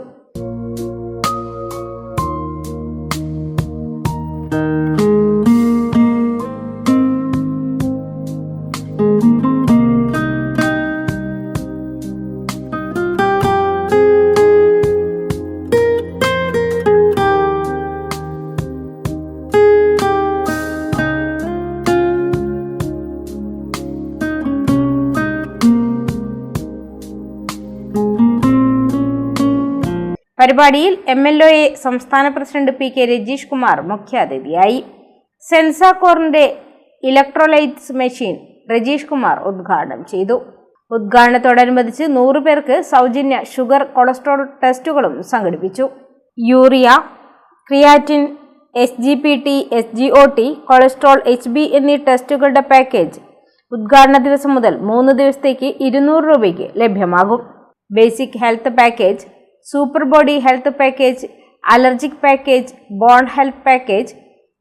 പരിപാടിയിൽ MLOA സംസ്ഥാന പ്രസിഡന്റ് PK രജീഷ് കുമാർ മുഖ്യാതിഥിയായി. സെൻസാകോറിന്റെ ഇലക്ട്രോലൈറ്റ്സ് മെഷീൻ രജീഷ് കുമാർ ഉദ്ഘാടനം ചെയ്തു. ഉദ്ഘാടനത്തോടനുബന്ധിച്ച് 100 പേർക്ക് സൗജന്യ ഷുഗർ, കൊളസ്ട്രോൾ ടെസ്റ്റുകളും സംഘടിപ്പിച്ചു. Urea, creatine, SGPT, SGOT, cholesterol, HB എന്നീ ടെസ്റ്റുകളുടെ പാക്കേജ് ഉദ്ഘാടന ദിവസം മുതൽ 3 ദിവസത്തേക്ക് 200 രൂപയ്ക്ക് ലഭ്യമാകും. Basic health package, super body health package, allergic package, bone health package,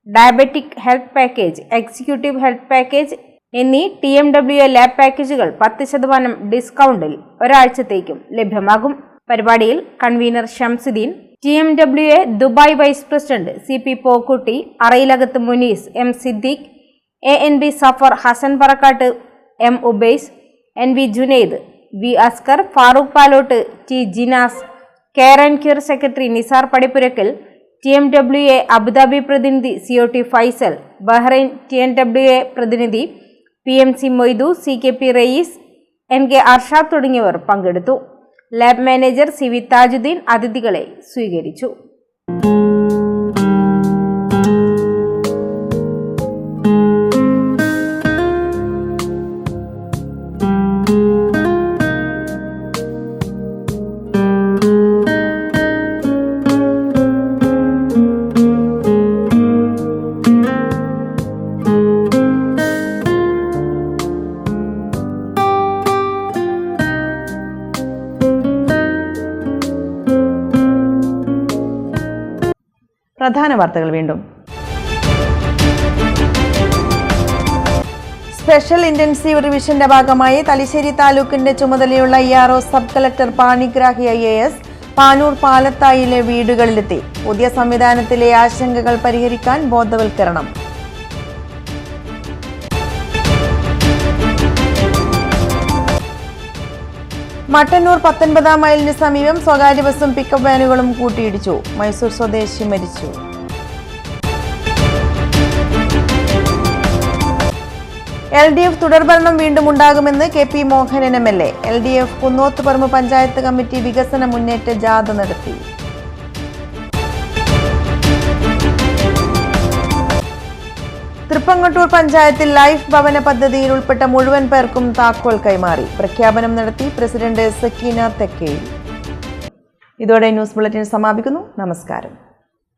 diabetic health package, executive health package എന്നീ TMWA ലാബ് പാക്കേജുകൾ 10% ഡിസ്കൗണ്ടിൽ ഒരാഴ്ചത്തേക്കും ലഭ്യമാകും. പരിപാടിയിൽ convener Shamsuddin, TMWA Dubai vice president CP Pokkutty, Arayilakath Munees, M Siddique, ANB Safar, Hasan Parakkat, M Ubais, N V Junaid, V Askar, Farooq Palott, T Jinas, care and cure secretary Nisar Padippurakkal, TMWA Abu Dhabi പ്രതിനിധി COT Faisal, Bahrain TNWA പ്രതിനിധി PMC Moidu, CKP Raees, NK Arshad തുടങ്ങിയവർ പങ്കെടുത്തു. ലാബ് മാനേജർ CV താജുദ്ദീൻ അതിഥികളെ സ്വീകരിച്ചു. പ്രധാന വാർത്തകൾ വീണ്ടും. സ്പെഷ്യൽ ഇന്റൻസീവ് റിവിഷന്റെ ഭാഗമായി തലശ്ശേരി താലൂക്കിന്റെ ചുമതലയുള്ള ERO sub collector Panigrahi IAS Panoor പാലത്തായിലെ വീടുകളിലെത്തി. പുതിയ സംവിധാനത്തിലെ ആശങ്കകൾ പരിഹരിക്കാൻ ബോധവൽക്കരണം. മട്ടന്നൂർ 19-ാം മൈലിന് സമീപം സ്വകാര്യ ബസും പിക്കപ്പ് വാനുകളും കൂട്ടിയിടിച്ചു. മൈസൂർ സ്വദേശി മരിച്ചു. LDF തുടർഭരണം വീണ്ടും ഉണ്ടാകുമെന്ന് KP Mohanan MLA. LDF Kunnothuparamba panchayat committee വികസന മുന്നേറ്റ ജാഥ നടത്തി. തൃപ്പങ്ങോട്ടൂർ പഞ്ചായത്തിൽ ലൈഫ് ഭവന പദ്ധതിയിൽ ഉൾപ്പെട്ട മുഴുവൻ പേർക്കും താക്കോൽ കൈമാറി. പ്രഖ്യാപനം നടത്തി പ്രസിഡന്റ് സക്കീന തെക്കയിൽ. ഇതോടെ ന്യൂസ് ബുള്ളറ്റിൻ സമാപിക്കുന്നു. നമസ്കാരം.